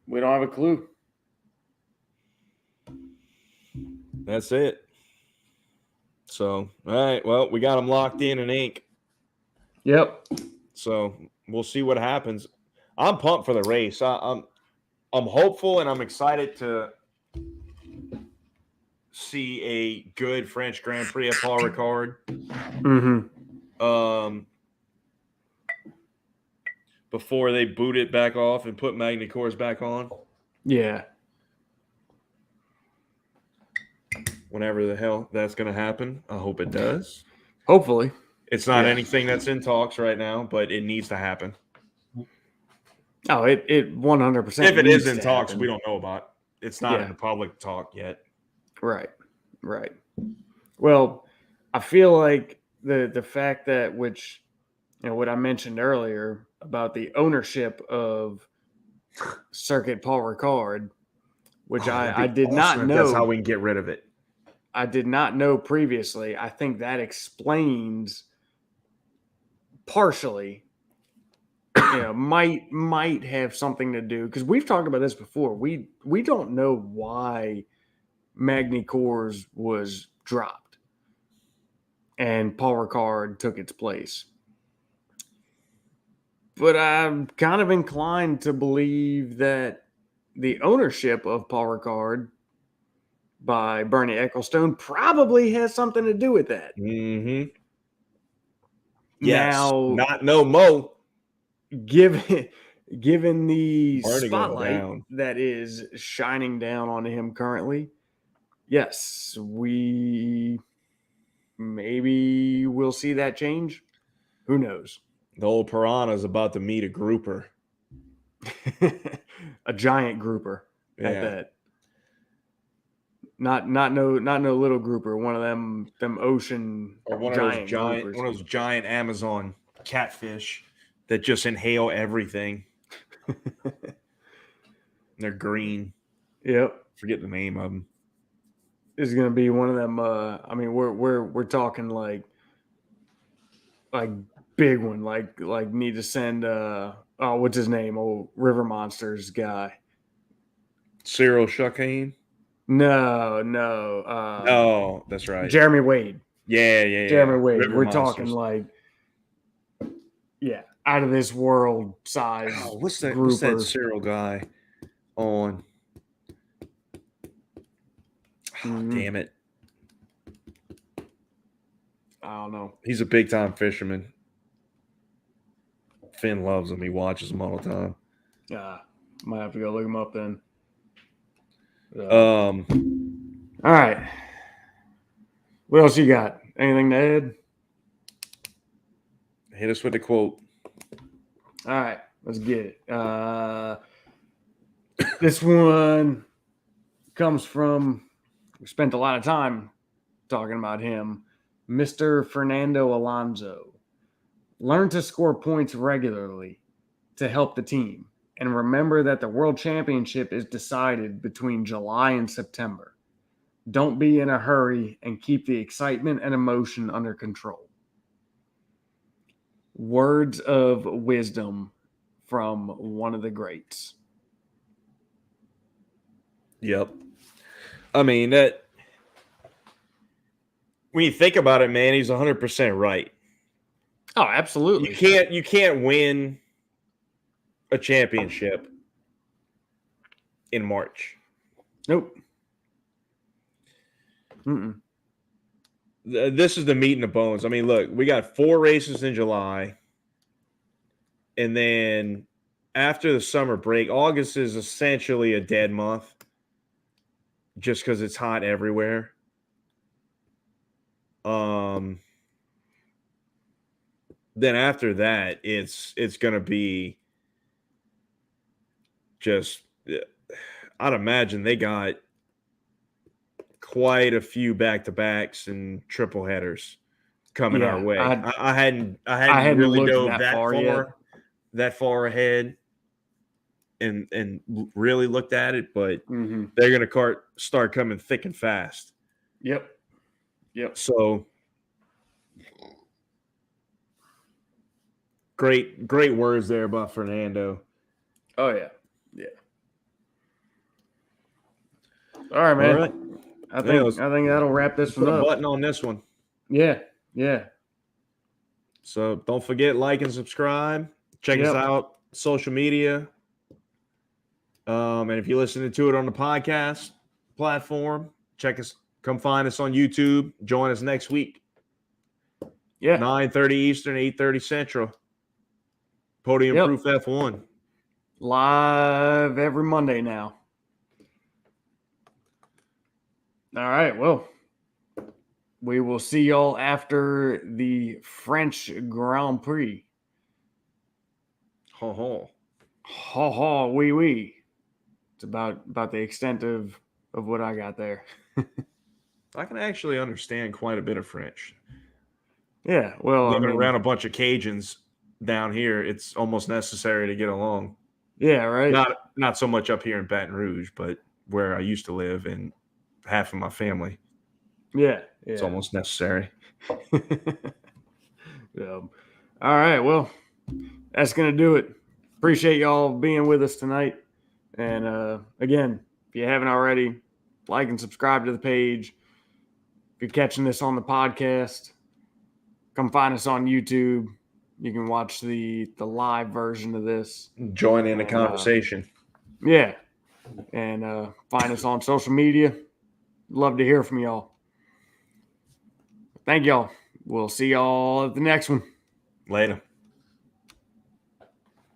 we don't have a clue.
That's it. So, all right. Well, we got them locked in ink.
Yep.
So we'll see what happens. I'm pumped for the race. I'm hopeful and I'm excited to see a good French Grand Prix at Paul Ricard. Before they boot it back off and put Magny-Cours back on.
Yeah.
Whenever the hell that's going to happen. I hope it does.
Hopefully.
It's not anything that's in talks right now, but it needs to happen.
Oh, it 100%.
If it is in talks, we don't know about. It's not in the public talk yet.
Right. Well, I feel like the fact that what I mentioned earlier about the ownership of Circuit Paul Ricard, which I did not know.
That's how we can get rid of it.
I did not know previously. I think that explains partially, might have something to do, because we've talked about this before. We don't know why Magny-Cours was dropped and Paul Ricard took its place. But I'm kind of inclined to believe that the ownership of Paul Ricard by Bernie Ecclestone probably has something to do with that.
Mm-hmm. Yes.
Now,
not no mo.
Given the spotlight that is shining down on him currently, yes, we maybe will see that change. Who knows?
The old piranha is about to meet a grouper.
A giant grouper at that. Not no little grouper, one of them ocean
or one of those giant Amazon catfish that just inhale everything. They're green.
Yep.
Forget the name of them.
This is gonna be one of them. I mean, we're talking like big one, like need to send what's his name? Old River Monsters guy.
Cyril Shuckane?
No.
Oh, that's right.
Jeremy Wade.
Yeah.
Jeremy Wade. River We're Monsters. Talking like, out of this world size.
Oh, what's that Cyril guy on? Oh, damn it.
I don't know.
He's a big time fisherman. Finn loves him. He watches him all the time.
Might have to go look him up then.
Um,
All right. What else you got? Anything to add?
hit us with the quote.
All right, let's get it. This one comes from, we spent a lot of time talking about him, Mr. Fernando Alonso. Learn to score points regularly to help the team. And remember that the World Championship is decided between July and September. Don't be in a hurry and keep the excitement and emotion under control. Words of wisdom from one of the greats.
Yep. I mean, that when you think about it, man, he's 100% right.
Oh, absolutely.
You can't win a championship in March.
Nope. Mm-mm.
This is the meat and the bones. I mean, look, we got 4 races in July. And then after the summer break, August is essentially a dead month just because it's hot everywhere. Then after that, it's going to be just, I'd imagine they got quite a few back-to-backs and triple headers coming our way. I hadn't really dove that far ahead and really looked at it, but they're going to start coming thick and fast.
Yep.
So great words there about Fernando.
Oh yeah. All right, man.
All right.
I think that'll wrap this one up.
Put a button on this one.
Yeah.
So don't forget, like and subscribe. Check us out, social media. And if you're listening to it on the podcast platform, come find us on YouTube. Join us next week.
Yeah.
9:30 Eastern, 8:30 Central. Podium Proof F1.
Live every Monday now. All right. Well, we will see y'all after the French Grand Prix.
Ho ho.
Ha ha, wee wee. It's about the extent of what I got there.
I can actually understand quite a bit of French.
Yeah, well,
living around a bunch of Cajuns down here, it's almost necessary to get along.
Yeah, right.
Not so much up here in Baton Rouge, but where I used to live and half of my family.
Yeah.
It's almost necessary.
All right, well, that's gonna do it. Appreciate y'all being with us tonight. And again, if you haven't already, like and subscribe to the page. If you're catching this on the podcast, come find us on YouTube. You can watch the live version of this.
Join in the conversation.
Yeah. And find us on social media. Love to hear from y'all. Thank y'all. We'll see y'all at the next one.
Later.